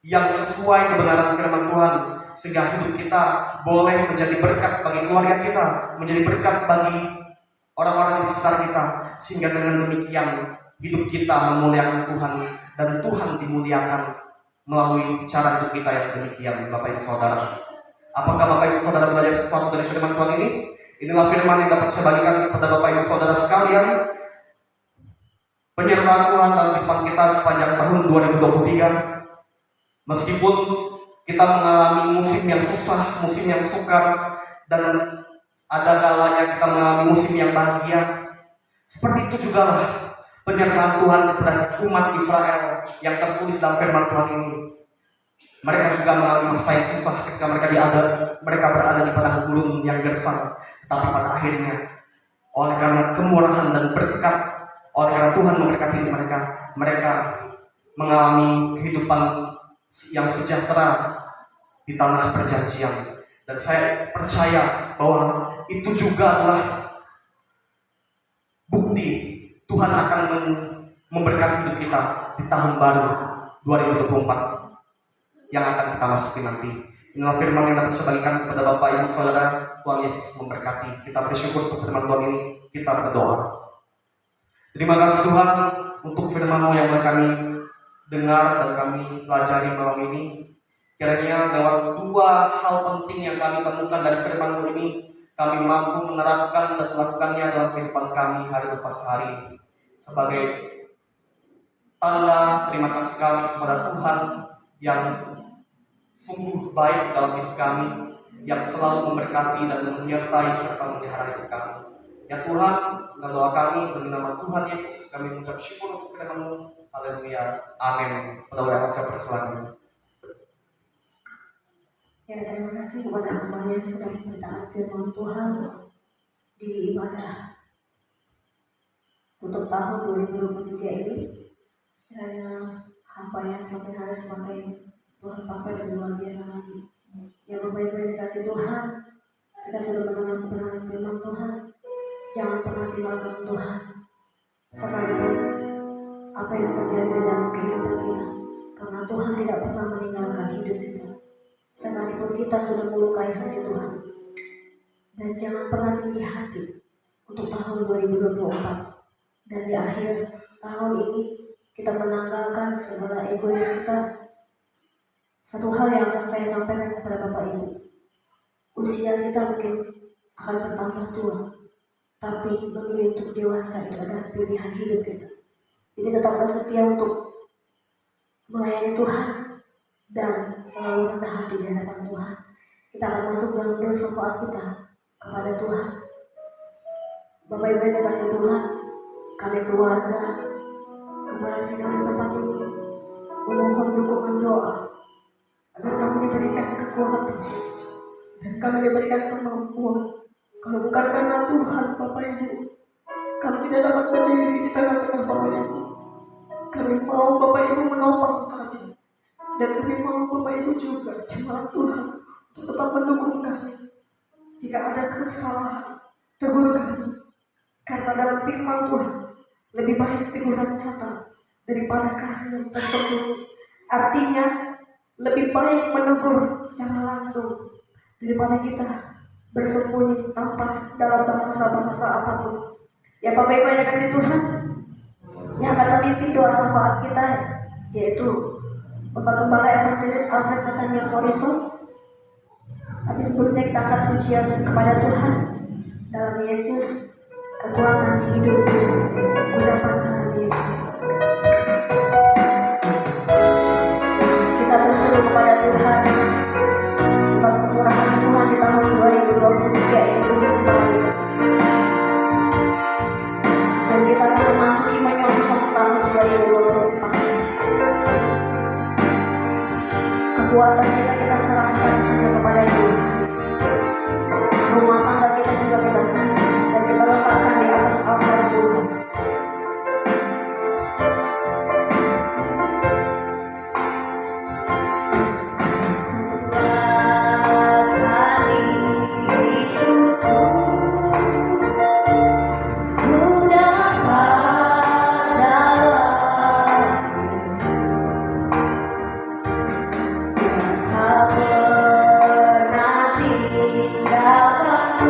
yang sesuai kebenaran firman Tuhan, sehingga hidup kita boleh menjadi berkat bagi keluarga kita, menjadi berkat bagi orang-orang di sekitar kita, sehingga dengan demikian hidup kita memuliakan Tuhan dan Tuhan dimuliakan melalui cara hidup kita yang demikian. Bapak Ibu Saudara, apakah Bapak Ibu Saudara belajar sesuatu dari firman Tuhan ini? Inilah firman yang dapat saya bagikan kepada Bapak Ibu Saudara sekalian. Penyertaan Tuhan dalam kehidupan kita sepanjang tahun 2023, meskipun kita mengalami musim yang susah, musim yang sukar, dan ada kalanya kita mengalami musim yang bahagia, seperti itu juga lah penyertaan Tuhan kepada umat Israel yang tertulis dalam firman Tuhan ini. Mereka juga mengalami masa yang susah ketika mereka berada di padang gurun yang gersang, tetapi pada akhirnya oleh karena kemurahan dan berkat, oleh karena Tuhan memberkati mereka mengalami kehidupan yang sejahtera di tanah perjanjian. Dan saya percaya bahwa itu juga adalah bukti Tuhan akan memberkati hidup kita di tahun baru 2024 yang akan kita masuki nanti. Inilah firman yang dapat saya bagikan kepada Bapak Ibu Saudara. Tuhan Yesus memberkati. Kita bersyukur untuk firman Tuhan ini. Kita berdoa. Terima kasih Tuhan untuk firman-Mu yang telah kami dengar dan kami pelajari malam ini. Kiranya lewat dua hal penting yang kami temukan dari firman-Mu ini, kami mampu menerapkan dan melakukannya dalam kehidupan kami hari lepas hari. Sebagai tanda terima kasih kami kepada Tuhan yang sungguh baik dalam hidup kami, yang selalu memberkati dan menyertai serta memelihara hidup kami. Ya Tuhan, dengan doa kami demi nama Tuhan Yesus, kami mengucap syukur untuk firman-Mu. Haleluya. Amin. Pada WL saya persilakan. Ya, terima kasih kepada hamba yang sudah memberitakan firman Tuhan di ibadah untuk tahun 2023 ini. Kiranya hamba-Nya semakin hari semakin Tuhan pakai lebih luar biasa lagi. Ya Bapak Ibu yang dikasih Tuhan, kita sudah mendengar kebenaran firman Tuhan. Jangan pernah tinggalkan Tuhan, sekalipun apa yang terjadi di dalam kehidupan kita, karena Tuhan tidak pernah meninggalkan hidup kita. Sekalipun kita sudah melukai hati Tuhan, dan jangan pernah tinggi hati untuk tahun 2024. Dan di akhir tahun ini kita menanggalkan segala egois kita. Satu hal yang akan saya sampaikan kepada Bapak Ibu, usia kita mungkin akan bertambah tua, tapi memilih untuk dewasa itu adalah pilihan hidup kita. Jadi tetaplah setia untuk melayani Tuhan dan selalu rendah hati di hadapan Tuhan. Kita akan masuk dalam syafaat kita kepada Tuhan. Bapak Ibu yang dikasihi Tuhan, kami keluarga kembali sidang di tempat ini memohon dukungan doa agar kami diberikan kekuatan dan kami diberikan kemampuan. Kalau bukan karena Tuhan, Bapak Ibu, kami tidak dapat berdiri di tengah-tengah Bapak Ibu. Kami mau Bapak Ibu menopang kami, dan kami mau Bapak Ibu juga jemaat Tuhan untuk tetap mendukung kami. Jika ada kesalahan, tegur kami, karena dalam firman Tuhan lebih baik teguran nyata daripada kasih yang tersembunyi. Artinya lebih baik menegur secara langsung daripada kita bersembunyi tanpa dalam bahasa-bahasa apapun. Ya Bapak Ibu yang dikasihi Tuhan, yang akan memimpin doa syafaat kita yaitu Bapak Gembala Evangelis Alfred Nathaniel Morrison. Tapi sebelumnya kita angkat pujian kepada Tuhan. Dalam Yesus kekuatan hidup, ucapan dalam Yesus. Kita bersyukur kepada Tuhan sebab kemurahan Tuhan di tahun 2023 ini begitu baik. Dan kita akan memasuki menyongsong tahun 2024. Kekuatan kita serahkan hanya kepada Tuhan. Rumah tangga kita juga kita kasih dan kita letakkan di atas altar Tuhan. Tak pernah tinggalkan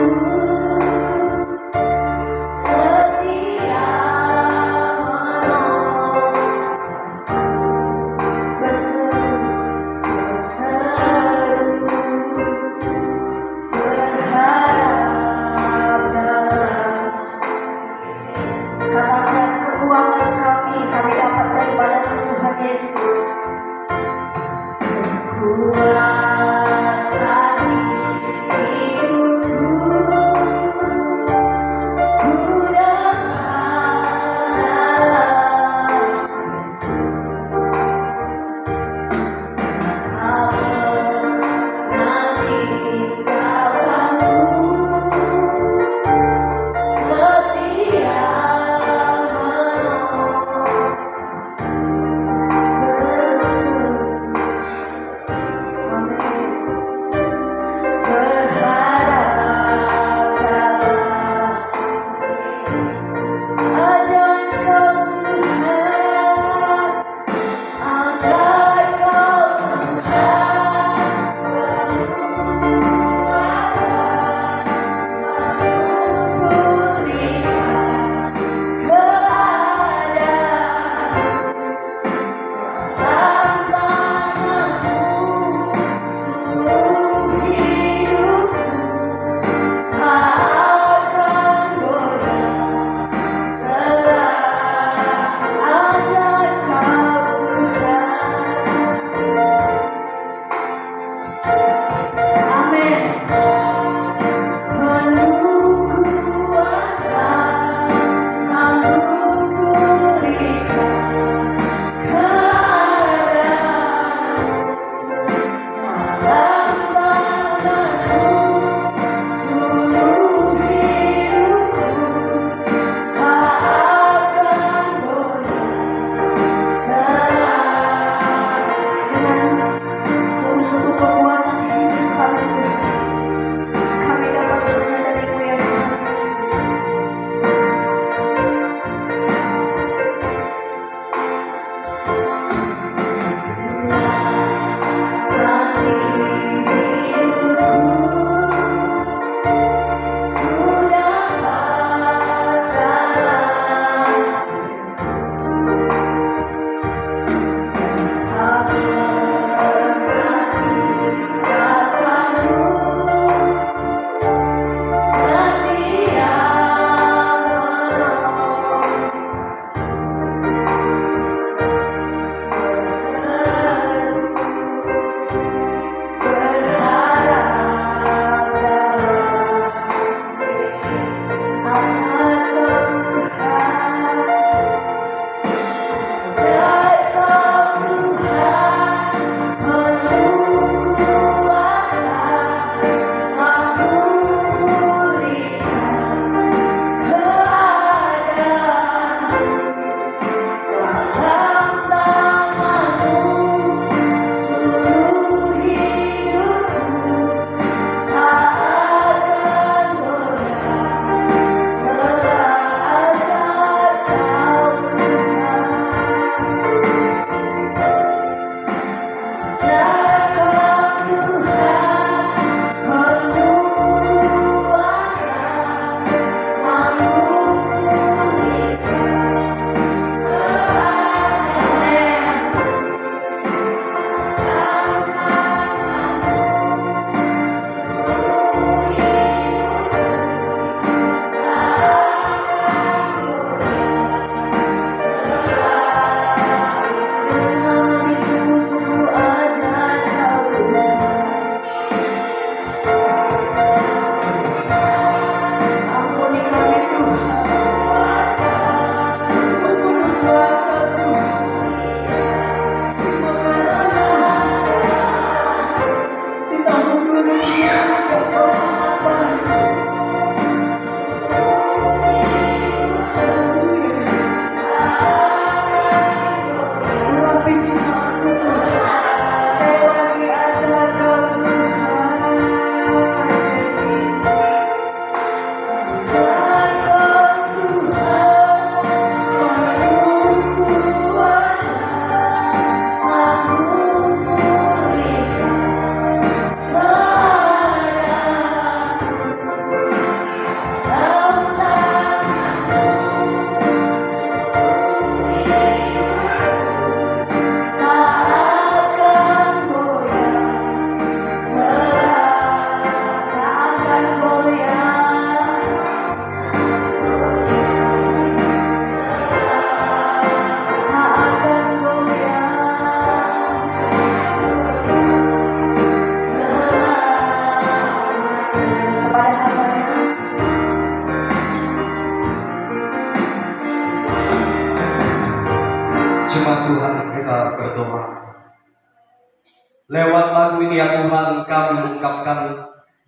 ya Tuhan, kami mengungkapkan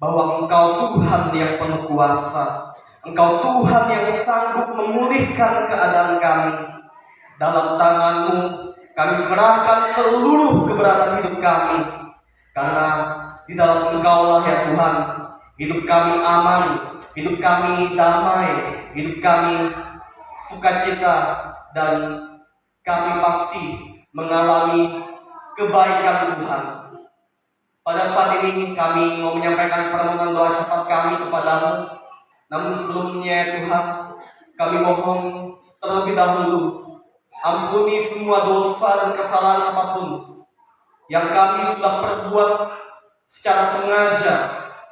bahwa Engkau Tuhan yang penuh kuasa. Engkau Tuhan yang sanggup memulihkan keadaan kami. Dalam tangan-Mu kami serahkan seluruh keberatan hidup kami. Karena di dalam Engkau lah ya Tuhan, hidup kami aman, hidup kami damai, hidup kami sukacita, dan kami pasti mengalami kebaikan Tuhan. Pada saat ini kami mau menyampaikan permohonan doa syafaat kami kepadamu. Namun sebelumnya Tuhan, kami mohon terlebih dahulu ampuni semua dosa dan kesalahan apapun yang kami sudah perbuat secara sengaja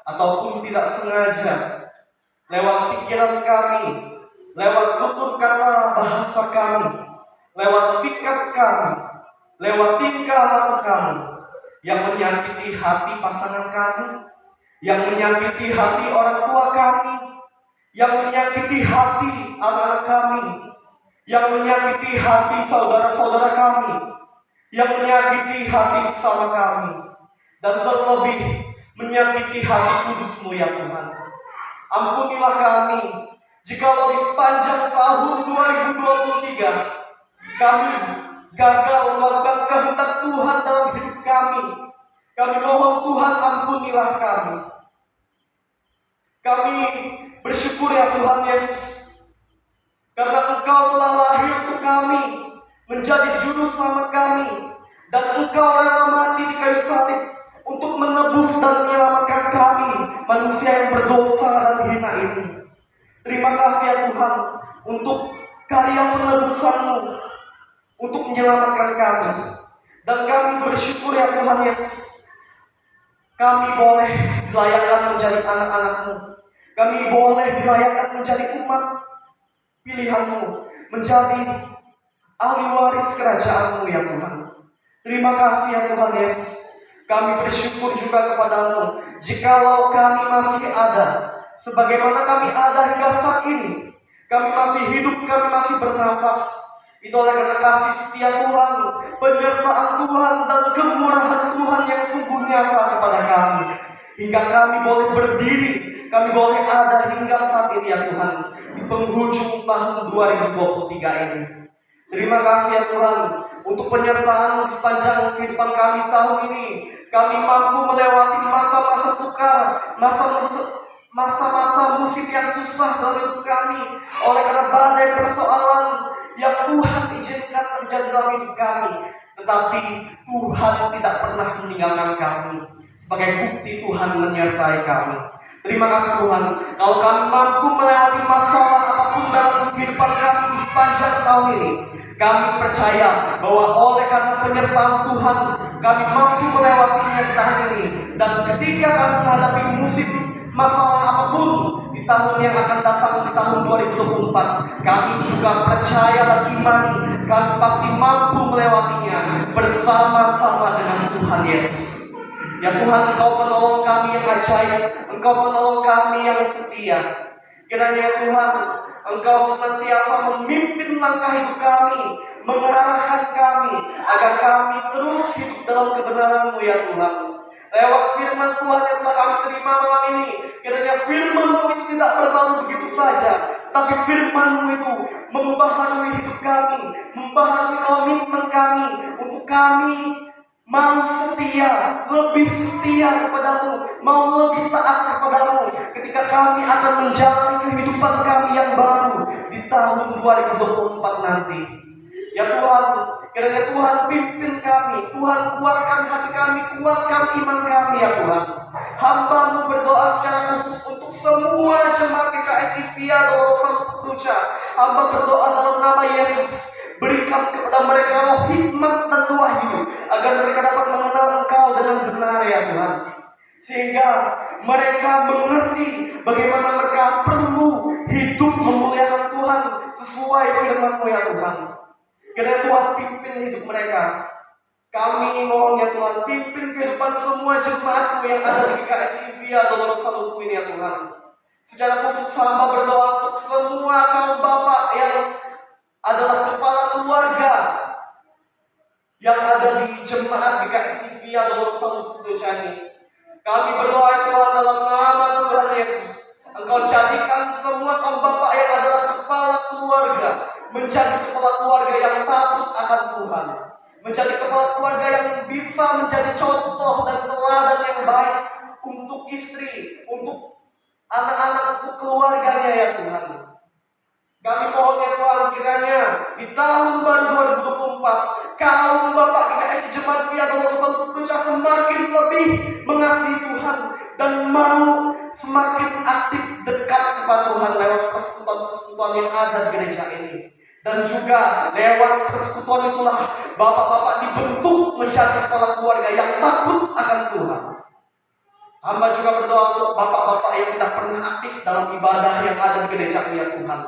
ataupun tidak sengaja, lewat pikiran kami, lewat tutur kata bahasa kami, lewat sikap kami, lewat tingkah laku kami yang menyakiti hati pasangan kami, yang menyakiti hati orang tua kami, yang menyakiti hati anak-anak kami, yang menyakiti hati saudara-saudara kami, yang menyakiti hati sesama kami, dan terlebih menyakiti hati kudus-Mu ya Tuhan. Ampunilah kami jikalau di sepanjang tahun 2023 kami gagal melakukan kehendak Tuhan dalam hidup kami. Kami mohon Tuhan, ampunilah kami. Kami bersyukur ya Tuhan Yesus, karena Engkau telah lahir untuk kami, menjadi juru selamat kami, dan Engkau rela mati di kayu salib untuk menebus dan menyelamatkan kami, manusia yang berdosa dan hina ini. Terima kasih ya Tuhan untuk karya penebusan-Mu, untuk menyelamatkan kami. Dan kami bersyukur ya Tuhan Yesus, kami boleh dilayakkan menjadi anak-anak-Mu. Kami boleh dilayakkan menjadi umat pilihan-Mu, menjadi ahli waris kerajaan-Mu ya Tuhan. Terima kasih ya Tuhan Yesus. Kami bersyukur juga kepadamu, jikalau kami masih ada, sebagaimana kami ada hingga saat ini, kami masih hidup, kami masih bernafas, itu oleh karena kasih setia Tuhan, penyertaan Tuhan, dan kemurahan Tuhan yang sungguh nyata kepada kami, hingga kami boleh berdiri, kami boleh ada hingga saat ini ya Tuhan, di penghujung tahun 2023 ini. Terima kasih ya Tuhan untuk penyertaan sepanjang kehidupan kami tahun ini. Kami mampu melewati masa-masa sukar, masa-masa musib yang susah dalam hidup kami, oleh karena badai persoalan yang Tuhan izinkan terjadi dalam hidup kami. Tetapi Tuhan tidak pernah meninggalkan kami. Sebagai bukti Tuhan menyertai kami. Terima kasih Tuhan, kalau kami mampu melewati masalah apapun dalam kehidupan kami di sepanjang tahun ini, kami percaya bahwa oleh karena penyertaan Tuhan, kami mampu melewatinya di tahun ini. Dan ketika kami menghadapi musim masalah apapun di tahun yang akan datang, di tahun 2024, kami juga percaya dan imani, kami pasti mampu melewatinya bersama-sama dengan Tuhan Yesus. Ya Tuhan, Engkau penolong kami yang ajaib, Engkau penolong kami yang setia. Kiranya Tuhan, Engkau senantiasa memimpin langkah hidup kami, mengarahkan kami, agar kami terus hidup dalam kebenaran-Mu ya Tuhan. Lewat firman Tuhan yang telah kami terima malam ini, kiranya firman-Mu itu tidak berlalu begitu saja, tapi firman-Mu itu membaharui hidup kami, membaharui komitmen kami, untuk kami mau setia, lebih setia kepadamu, mau lebih taat kepadamu ketika kami akan menjalani kehidupan kami yang baru di tahun 2024 nanti. Ya Tuhan, kiranya Tuhan pimpin kami, Tuhan kuatkan hati kami, kuatkan iman kami ya Tuhan. Hamba-Mu berdoa secara khusus untuk semua jemaat GKSI Via Dolorosa Puja. Hamba berdoa dalam nama Yesus, berikan kepada mereka roh hikmat dan wahyu, agar mereka dapat mengenal Engkau dengan benar ya Tuhan. Sehingga mereka mengerti bagaimana mereka perlu hidup memuliakan Tuhan sesuai firman-Mu ya Tuhan. Kiranya Tuhan pimpin hidup mereka. Kami mohon ya Tuhan, pimpin kehidupan semua jemaat-Mu yang ada di GKSI Via Dolorosa Luku ini ya Tuhan. Secara khusus hamba berdoa untuk semua kaum bapak yang adalah kepala keluarga yang ada di jemaat GKSI via Dolorosa Salutocani. Kami berdoa ya Tuhan dalam nama Tuhan Yesus. Engkau jadikan semua kaum bapak yang adalah kepala keluarga menjadi kepala keluarga yang takut akan Tuhan. Menjadi kepala keluarga yang bisa menjadi contoh dan teladan yang baik untuk istri, untuk anak-anak, untuk keluarganya ya Tuhan. Kami mohon ya Tuhan kiranya di tahun baru 2024 kaum bapak GKS Jemaat Via Dolorosa Salutocani semakin lebih mengasihi Tuhan dan mau semakin aktif dekat kepada Tuhan lewat persekutuan-persekutuan yang ada di gereja ini. Dan juga lewat persekutuan itulah bapak-bapak dibentuk menjadi kepala keluarga yang takut akan Tuhan. Hamba juga berdoa untuk bapak-bapak yang tidak pernah aktif dalam ibadah yang ada di gereja ya Tuhan.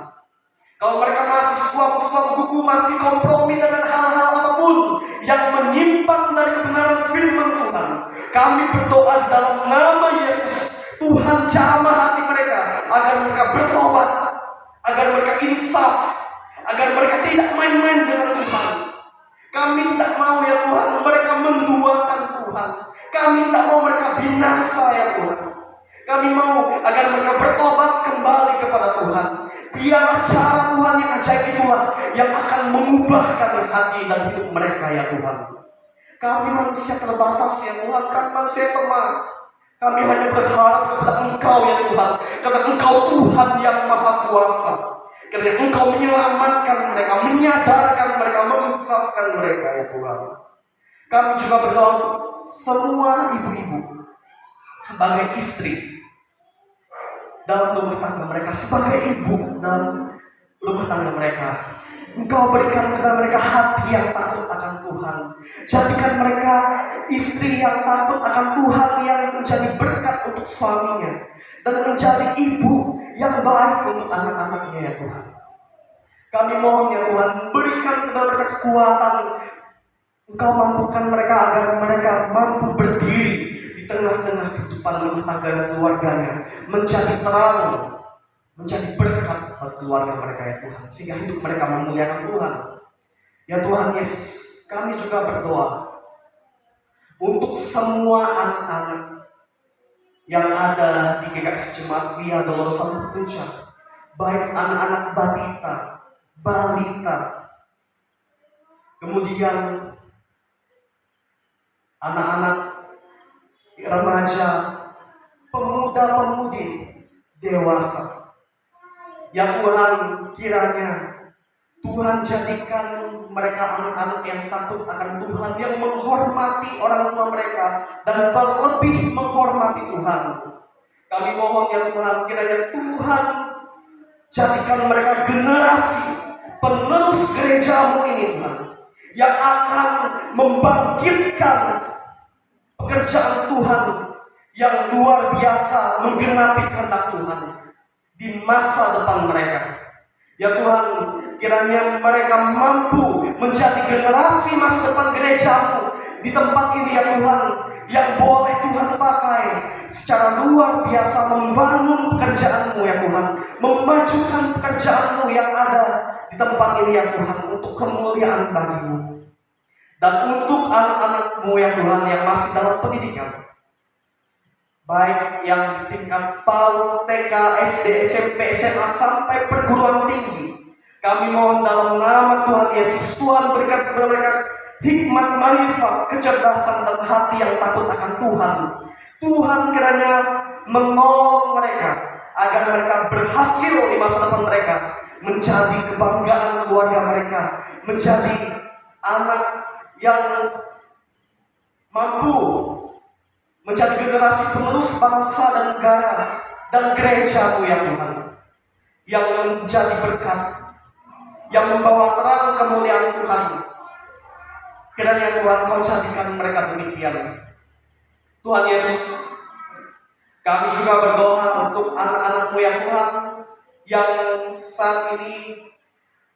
Kalau mereka masih suam kuku, masih kompromi dengan hal-hal apapun yang menyimpang dari kebenaran firman Tuhan, kami berdoa di dalam nama Yesus, Tuhan jamah hati mereka agar mereka bertobat, agar mereka insaf, agar mereka tidak main-main dengan Tuhan. Kami tidak mau ya Tuhan mereka menduakan Tuhan. Kami tidak mau mereka binasa ya Tuhan. Kami mau agar mereka bertobat kembali kepada Tuhan. Biarlah cara Tuhan yang ajaib itulah yang akan mengubahkan hati dan hidup mereka ya Tuhan. Kami manusia terbatas ya Tuhan, kami manusia lemah. Kami hanya berharap kepada Engkau ya Tuhan, karena Engkau Tuhan yang Maha Kuasa. Karena Engkau menyelamatkan mereka, menyadarkan mereka, menginsafkan mereka ya Tuhan. Kami juga berdoa untuk semua ibu-ibu sebagai istri dalam rumah tangga mereka, sebagai ibu dalam rumah tangga mereka. Engkau berikan kepada mereka hati yang takut akan Tuhan. Jadikan mereka istri yang takut akan Tuhan, yang menjadi berkat untuk suaminya dan menjadi ibu yang baik untuk anak-anaknya ya Tuhan. Kami mohon ya Tuhan, berikan kepada mereka kekuatan. Engkau mampukan mereka agar mereka mampu berdiri di tengah-tengah kehidupan rumah tangga dan keluarganya, menjadi terang, menjadi berkat bagi keluarga mereka ya Tuhan, sehingga hidup mereka memuliakan Tuhan. Ya Tuhan Yesus, kami juga berdoa untuk semua anak-anak yang ada di GKS Jemaat Via Dolorosa Salutocani, baik anak-anak balita, kemudian anak-anak remaja, pemuda-pemudi, dewasa. Ya Tuhan, kiranya Tuhan jadikan mereka anak-anak yang takut akan Tuhan, yang menghormati orang tua mereka dan terlebih menghormati Tuhan. Kami mohon ya Tuhan, kiranya Tuhan jadikan mereka generasi penerus gereja-Mu ini Tuhan, yang akan membangkitkan pekerjaan Tuhan yang luar biasa, menggenapi kehendak Tuhan di masa depan mereka. Ya Tuhan, kiranya mereka mampu menjadi generasi masa depan gereja-Mu di tempat ini ya Tuhan, yang boleh Tuhan pakai secara luar biasa membangun pekerjaan-Mu ya Tuhan, memajukan pekerjaan-Mu yang ada di tempat ini ya Tuhan, untuk kemuliaan bagi-Mu dan untuk anak-anak-Mu ya Tuhan yang masih dalam pendidikan, baik yang di tingkat PAUD, TK, SD, SMP, SMA sampai perguruan tinggi. Kami mohon dalam nama Tuhan Yesus, Tuhan berikan kepada mereka hikmat, marifat, kecerdasan dan hati yang takut akan Tuhan. Tuhan kiranya menolong mereka agar mereka berhasil di masa depan mereka, menjadi kebanggaan keluarga mereka, menjadi anak yang mampu menjadi generasi penerus bangsa dan negara dan gereja-Mu ya Tuhan, yang menjadi berkat, yang membawa terang kemuliaan Tuhan. Kiranya Tuhan Kau jadikan mereka demikian. Tuhan Yesus, kami juga berdoa untuk anak-anak-Mu ya Tuhan, yang saat ini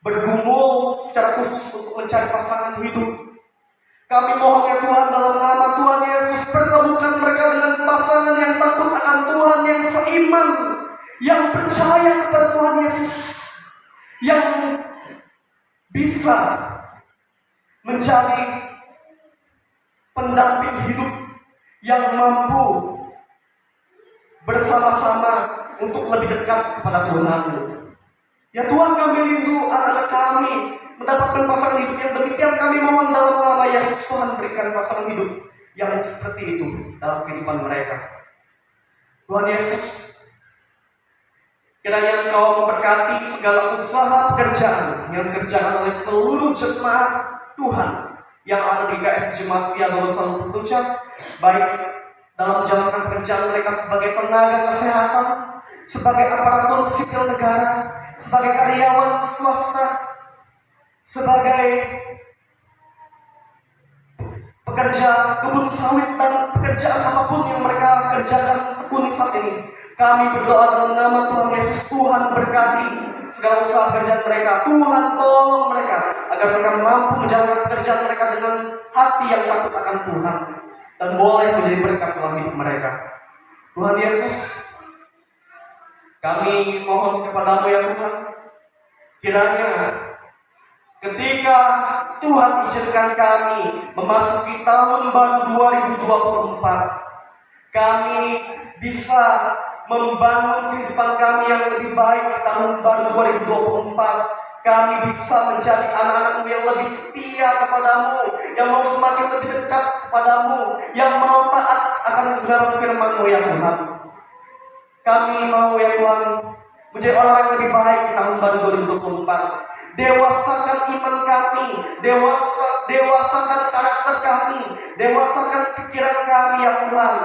bergumul secara khusus untuk mencari pasangan hidup. Kami mohon ya Tuhan, dalam nama Tuhan Yesus, pertemukan mereka dengan pasangan yang takut akan Tuhan, yang seiman, yang percaya kepada Tuhan Yesus, yang bisa menjadi pendamping hidup bersama-sama untuk lebih dekat kepada Tuhan. Ya Tuhan, kami rindu anak-anak kami mendapatkan pasangan hidup yang demikian. Kami mohon dalam nama Yesus, Tuhan berikan pasangan hidup yang seperti itu dalam kehidupan mereka. Tuhan Yesus, kiranya Engkau memberkati segala usaha pekerjaan yang dikerjakan oleh seluruh jemaat Tuhan yang ada di GKS Jemaat Via Dolorosa Puja, baik dalam menjalankan pekerjaan mereka sebagai tenaga kesehatan, sebagai aparatur sipil negara, sebagai karyawan swasta, sebagai pekerja kebun sawit, dan pekerjaan apapun yang mereka kerjakan tekuni saat ini. Kami berdoa dalam nama Tuhan Yesus, Tuhan berkati segala usaha pekerjaan mereka. Tuhan tolong mereka agar mereka mampu menjalankan pekerjaan mereka dengan hati yang takut akan Tuhan, dan boleh menjadi berkat dalam hidup mereka. Tuhan Yesus, kami mohon kepadamu ya Tuhan, kiranya ketika Tuhan izinkan kami memasuki tahun baru 2024, kami bisa membangun kehidupan kami yang lebih baik di tahun baru 2024. Kami bisa menjadi anak-anakmu yang lebih setia kepadamu, yang mau semakin lebih dekat kepadamu, yang mau taat akan kebenaran firman-Mu ya Tuhan. Kami mau ya Tuhan menjadi orang yang lebih baik di tahun baru 2024. Dewasakan iman kami, dewasakan karakter kami, dewasakan pikiran kami ya Tuhan.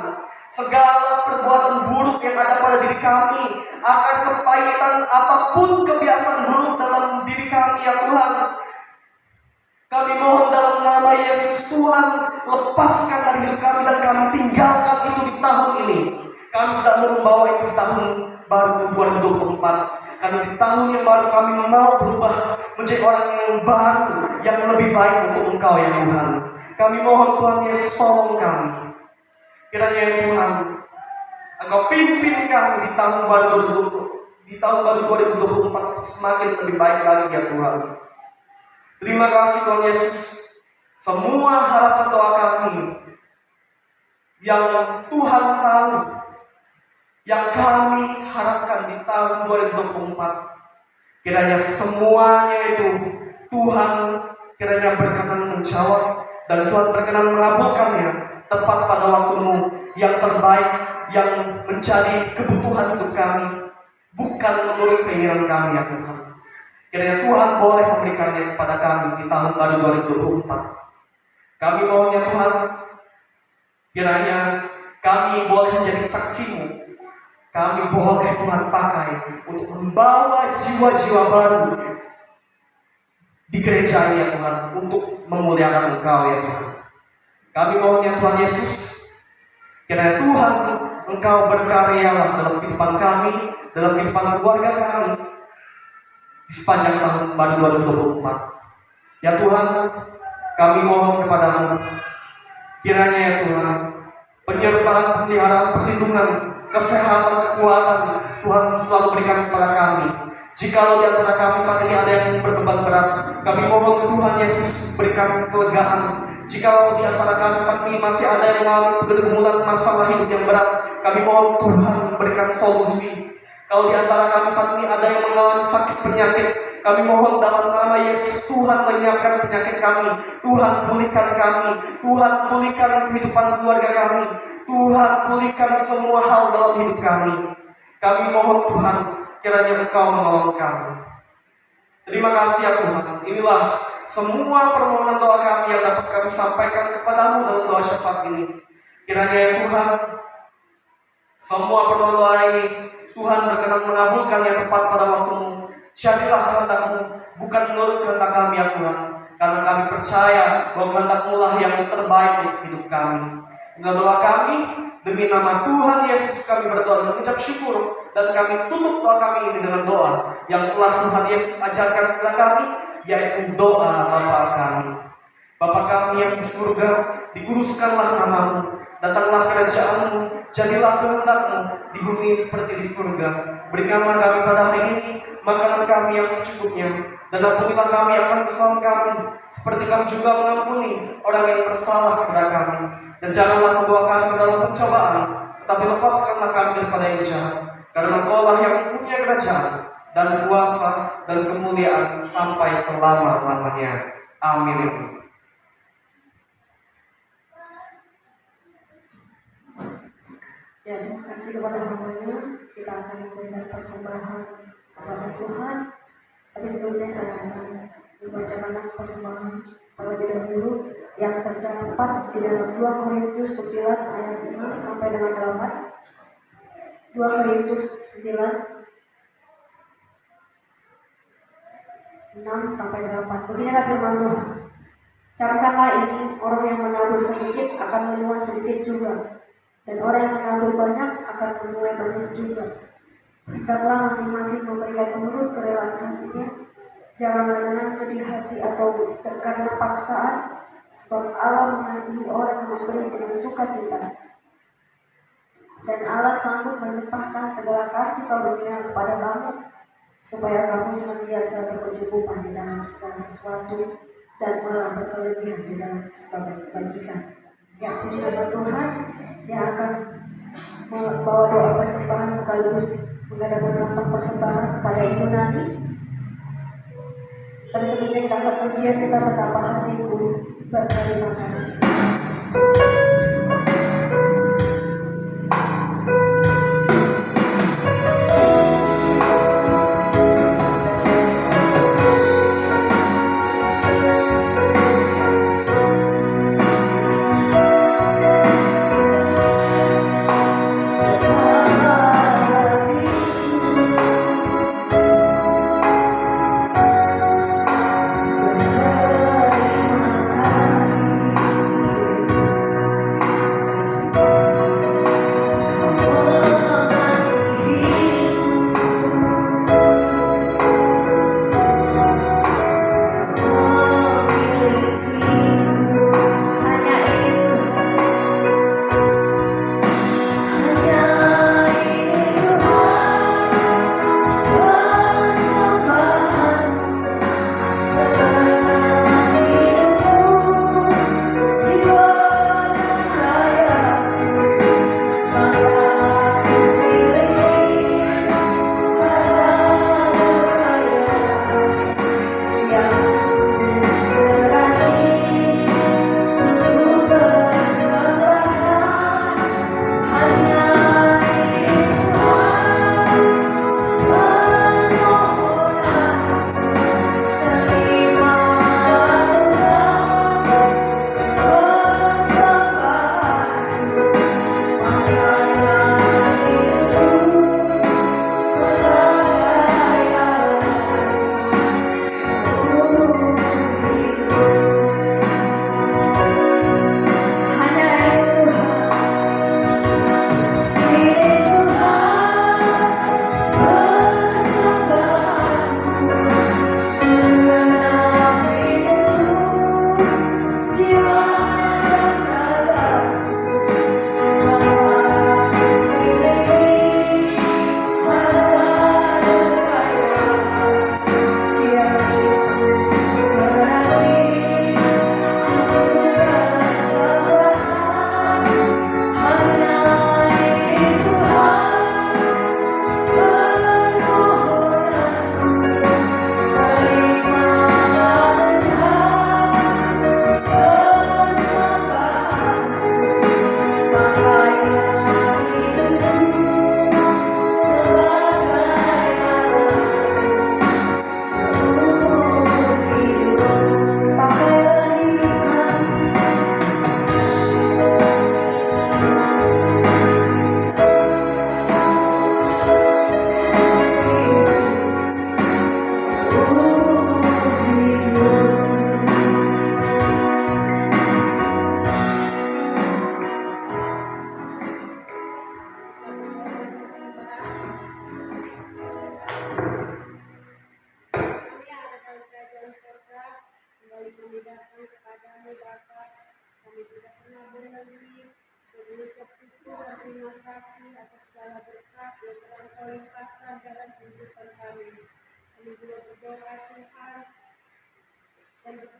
Segala perbuatan buruk yang ada pada diri kami, akan kepahitan apapun kebiasaan buruk dalam diri kami ya Tuhan, kami mohon dalam nama Yesus, Tuhan lepaskan dari hidup kami dan kami tinggalkan itu di tahun ini. Kami tidak mau membawa itu di tahun baru 2024. Karena di tahun yang baru kami mau berubah menjadi orang yang baru, yang lebih baik untuk Engkau ya Tuhan. Kami mohon Tuhan Yesus, tolong kami. Kiranya ya Tuhan, Engkau pimpin kami di tahun baru 2024 semakin lebih baik lagi ya Tuhan. Terima kasih Tuhan Yesus. Semua harapan doa kami yang Tuhan tahu, yang kami harapkan di tahun 2024, kiranya semuanya itu Tuhan kiranya berkenan menjawab, dan Tuhan berkenan mengabulkannya tepat pada waktu-Mu yang terbaik, yang menjadi kebutuhan hidup kami, bukan menurut keinginan kami ya Tuhan. Kiranya Tuhan boleh memberikannya kepada kami di tahun baru 2024. Kami mohon ya Tuhan, kiranya kami boleh menjadi saksi-Mu. Kami boleh Tuhan pakai untuk membawa jiwa-jiwa baru di gereja ini ya Tuhan, untuk memuliakan Engkau ya Tuhan. Kami mohon ya Tuhan Yesus, kiranya Tuhan Engkau berkaryalah dalam kehidupan kami, dalam kehidupan keluarga kami di sepanjang tahun baru 2024. Ya Tuhan, kami mohon kepadamu, kiranya ya Tuhan, penyertaan, pemeliharaan, perlindungan, kesehatan, kekuatan Tuhan selalu berikan kepada kami. Jikalau di antara kami saat ini ada yang berbeban berat, kami mohon Tuhan Yesus berikan kelegaan. Jikalau di antara kami saat ini masih ada yang mengalami pergumulan masalah hidup yang berat, kami mohon Tuhan berikan solusi. Kalau di antara kami saat ini ada yang mengalami sakit penyakit, kami mohon dalam nama Yesus, Tuhan lenyapkan penyakit kami, Tuhan pulihkan kami, Tuhan pulihkan kehidupan keluarga kami, Tuhan pulihkan semua hal dalam hidup kami. Kami mohon Tuhan, kiranya Engkau menolong kami. Terima kasih ya Tuhan. Inilah semua permohonan doa kami yang dapat kami sampaikan kepadamu dalam doa syafaat ini. Kiranya ya Tuhan, semua permohonan doa ini Tuhan berkenan mengabulkan yang tepat pada waktu-Mu. Jadilah kehendak-Mu, bukan menurut kehendak kami ya Tuhan. Karena kami percaya bahwa kehendak-Mu lah yang terbaik untuk hidup kami. Inilah doa kami, demi nama Tuhan Yesus kami berdoa dan mengucap syukur. Dan kami tutup doa kami ini dengan doa yang telah Tuhan Yesus ajarkan kepada kami, yaitu doa Bapa kami. Bapa kami yang di surga, dikuduskanlah nama-Mu, datanglah kerajaan-Mu, jadilah kehendak-Mu di bumi seperti di surga. Berikanlah kami pada hari ini makanan kami yang secukupnya, dan ampunilah kami akan kesalahan kami, seperti kami juga mengampuni orang yang bersalah kepada kami. Dan janganlah membawa kami ke dalam pencobaan, Tapi lepaskanlah kami daripada yang jahat, karena Engkaulah yang punya kerajaan dan kuasa dan kemuliaan sampai selama-lamanya. Amin. Ya, terima kasih kepada hambanya. Kita akan memberikan persembahan kepada Tuhan. Tapi sebelumnya saya akan membacakan nas persembahan terlebih dahulu yang terdapat di dalam 2 Korintus 9 ayat 5 sampai dengan 8. 2 Korintus 9 6 sampai 8. Beginilah firman Tuhan. Camkanlah ini, orang yang menabur sedikit akan menuai sedikit juga, dan orang yang menabur banyak akan menuai banyak juga. Hendaklah masing-masing memberikan menurut kerelaan hatinya, janganlah dengan sedih hati atau karena paksaan, sebab Allah mengasihi orang yang memberi dengan sukacita. Dan Allah sanggup melimpahkan segala kasih karunia kepada kamu, supaya kamu senantiasa berkecukupan di dalam segala sesuatu dan malah berkelebihan di dalam segala kebajikan. Ya, puji nama Tuhan yang akan membawa doa persembahan sekaligus mengadakan lambang persembahan kepada Ibu Nani. Tapi sebelumnya kita angkat pujian, kita betapa hatiku berterima kasih.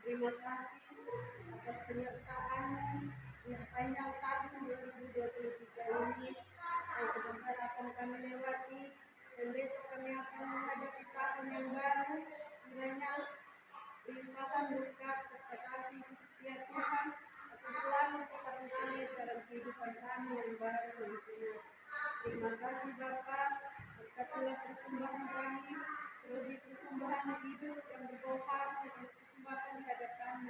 Terima kasih atas penyertaan-Mu di sepanjang tahun 2023 ini. kasih Bapa, berkatilah persembahan kami, terlebih persembahan hidup yang berdoa dan persembahkan kepada kami.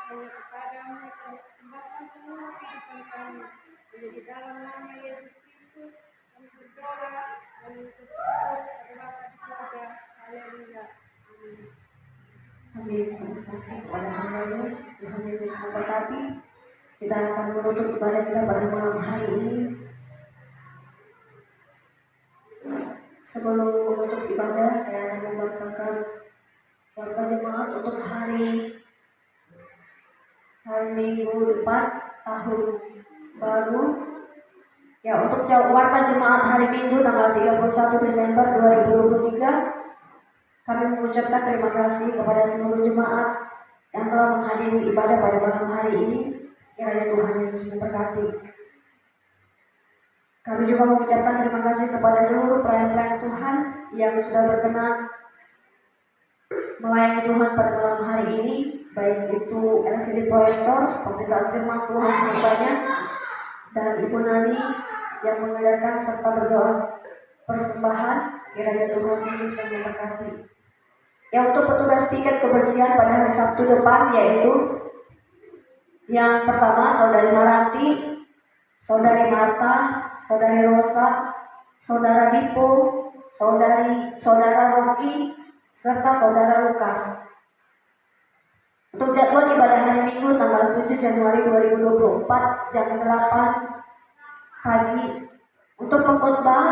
Hanya kepadamu kami persembahkan seluruh kehidupan kami. Menjadi dalam nama Yesus Kristus kami berdoa dan mengucap syukur kepada Bapa di surga. Haleluya. Amin. Amin. Terima kasih kepada hamba-Nya. Tuhan Yesus memberkati. Kita akan menutup ibadah kita pada malam hari ini. Sebelum menutup ibadah, saya akan membacakan warta jemaat untuk hari Minggu depan tahun baru. Ya, untuk warta jemaat hari Minggu tanggal 31 Desember 2023, kami mengucapkan terima kasih kepada seluruh jemaat yang telah menghadiri ibadah pada malam hari ini. Kiranya Tuhan Yesus memberkati. Kami juga mengucapkan terima kasih kepada seluruh pelayan-pelayan Tuhan yang sudah berkenan melayani Tuhan pada malam hari ini, baik itu LCD Proyektor, pemberitaan firman Tuhan banyak, dan Ibu Nani yang mengajarkan serta berdoa persembahan. Kiranya Tuhan Yesus yang memberkati. Ya, untuk petugas piket kebersihan pada hari Sabtu depan, yaitu yang pertama Saudari Maranti, Saudari Marta, Saudari Rosa, Saudara Dipo, Saudara Rocky, serta Saudara Lukas. Untuk jadwal ibadah hari Minggu tanggal 7 Januari 2024 jam 8 pagi. Untuk pengkhotbah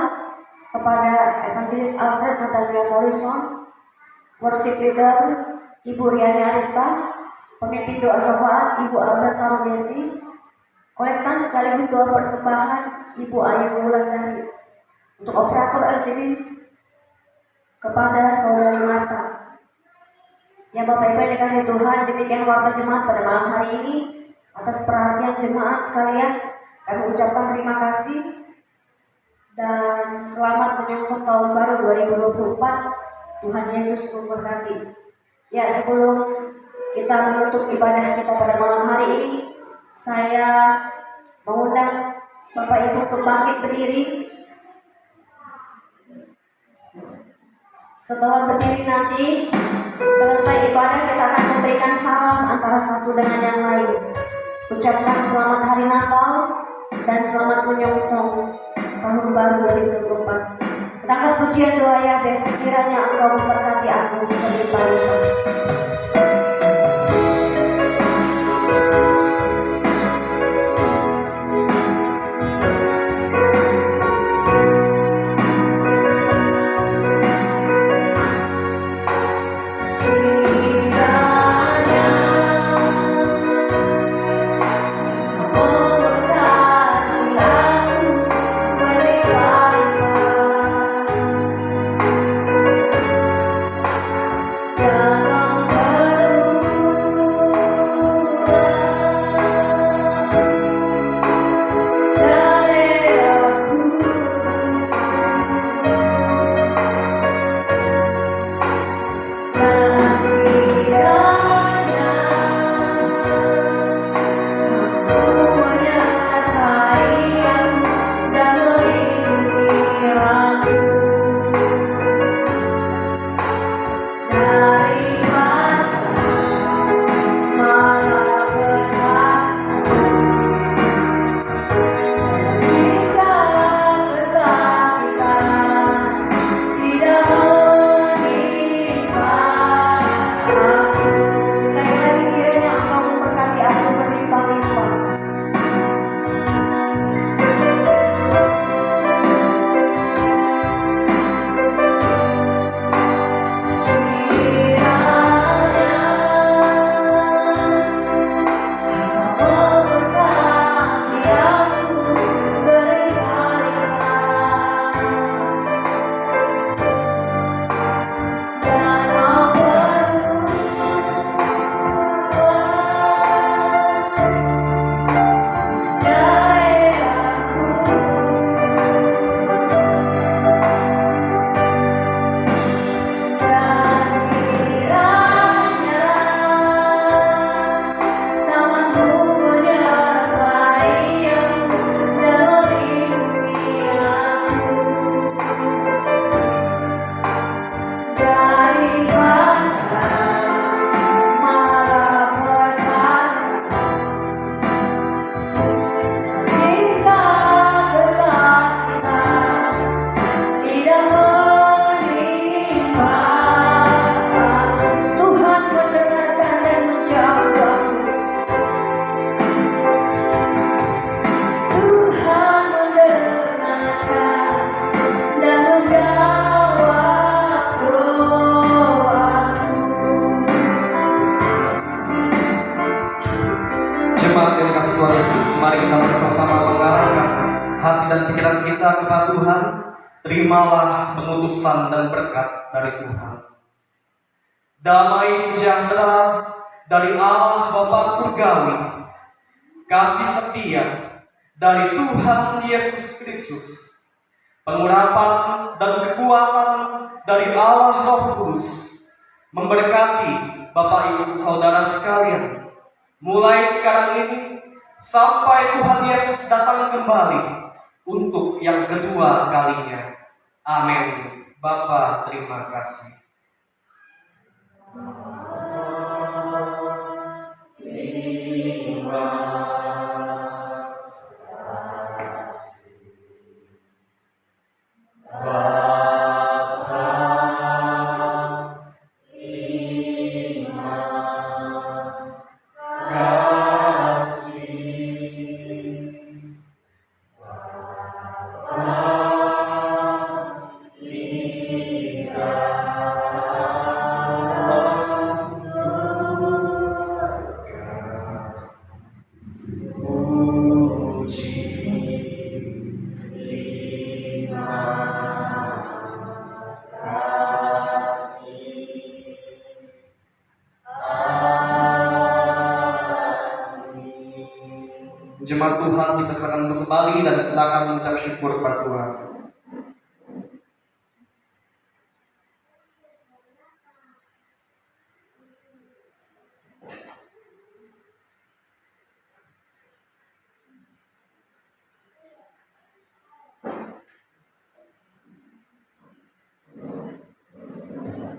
kepada Evangelis Alfred Nathaniel Morrison, worship leader Ibu Riani Arista, pemimpin doa syafaat Ibu Alberta Rodesi, kolektan sekaligus doa persembahan Ibu Ayu Wulandari. Untuk operator LCD kepada Saudari Marta. Ya, Bapak Ibu yang dikasih Tuhan, demikian warta jemaat pada malam hari ini. Atas perhatian jemaat sekalian, kami ucapkan terima kasih dan selamat menyongsong tahun baru 2024. Tuhan Yesus memberkati. Ya, sebelum kita menutup ibadah kita pada malam hari ini, saya mengundang Bapak Ibu untuk bangkit berdiri. Setelah berdiri nanti, selesai ibadah kita akan memberikan salam antara satu dengan yang lain. Ucapkan selamat hari Natal dan selamat menyongsong tahun baru 2024. Kita angkat pujian doa ya, kiranya Engkau memberkati aku berlimpah-limpah. Jangan kita kepada Tuhan, terimalah penutusan dan berkat dari Tuhan. Damai sejahtera dari Allah Bapa Surgawi, kasih setia dari Tuhan Yesus Kristus, pengurapan dan kekuatan dari Allah Roh Kudus, memberkati Bapak Ibu Saudara sekalian, mulai sekarang ini sampai Tuhan Yesus datang kembali untuk yang kedua kalinya. Amin. Bapa, terima kasih. Jemaat Tuhan dipersilakan untuk kembali dan silakan mengucap syukur kepada Tuhan.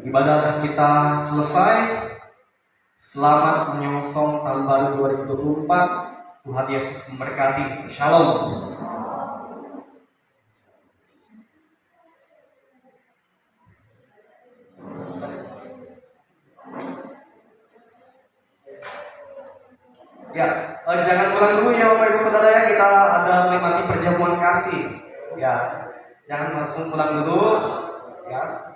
Ibadah kita selesai. Selamat menyongsong tahun baru 2024. Tuhan Yesus memberkati. Shalom. Ya, jangan pulang dulu ya Bapak Ibu Saudara ya, kita ada menikmati perjamuan kasih. Ya, jangan langsung pulang dulu. Ya.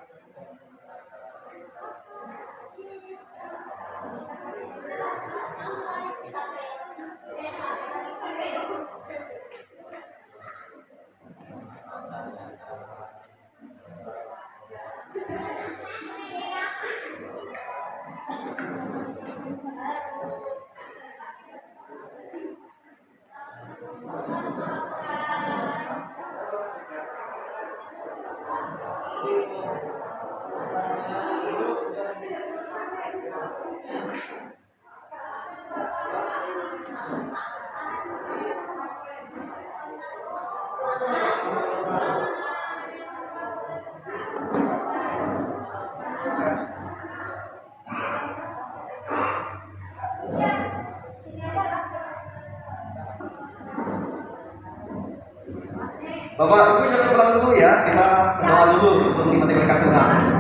Bapak Ibu jangan pulang dulu ya, kita berdoa dulu sebelum kita berkat Tuhan.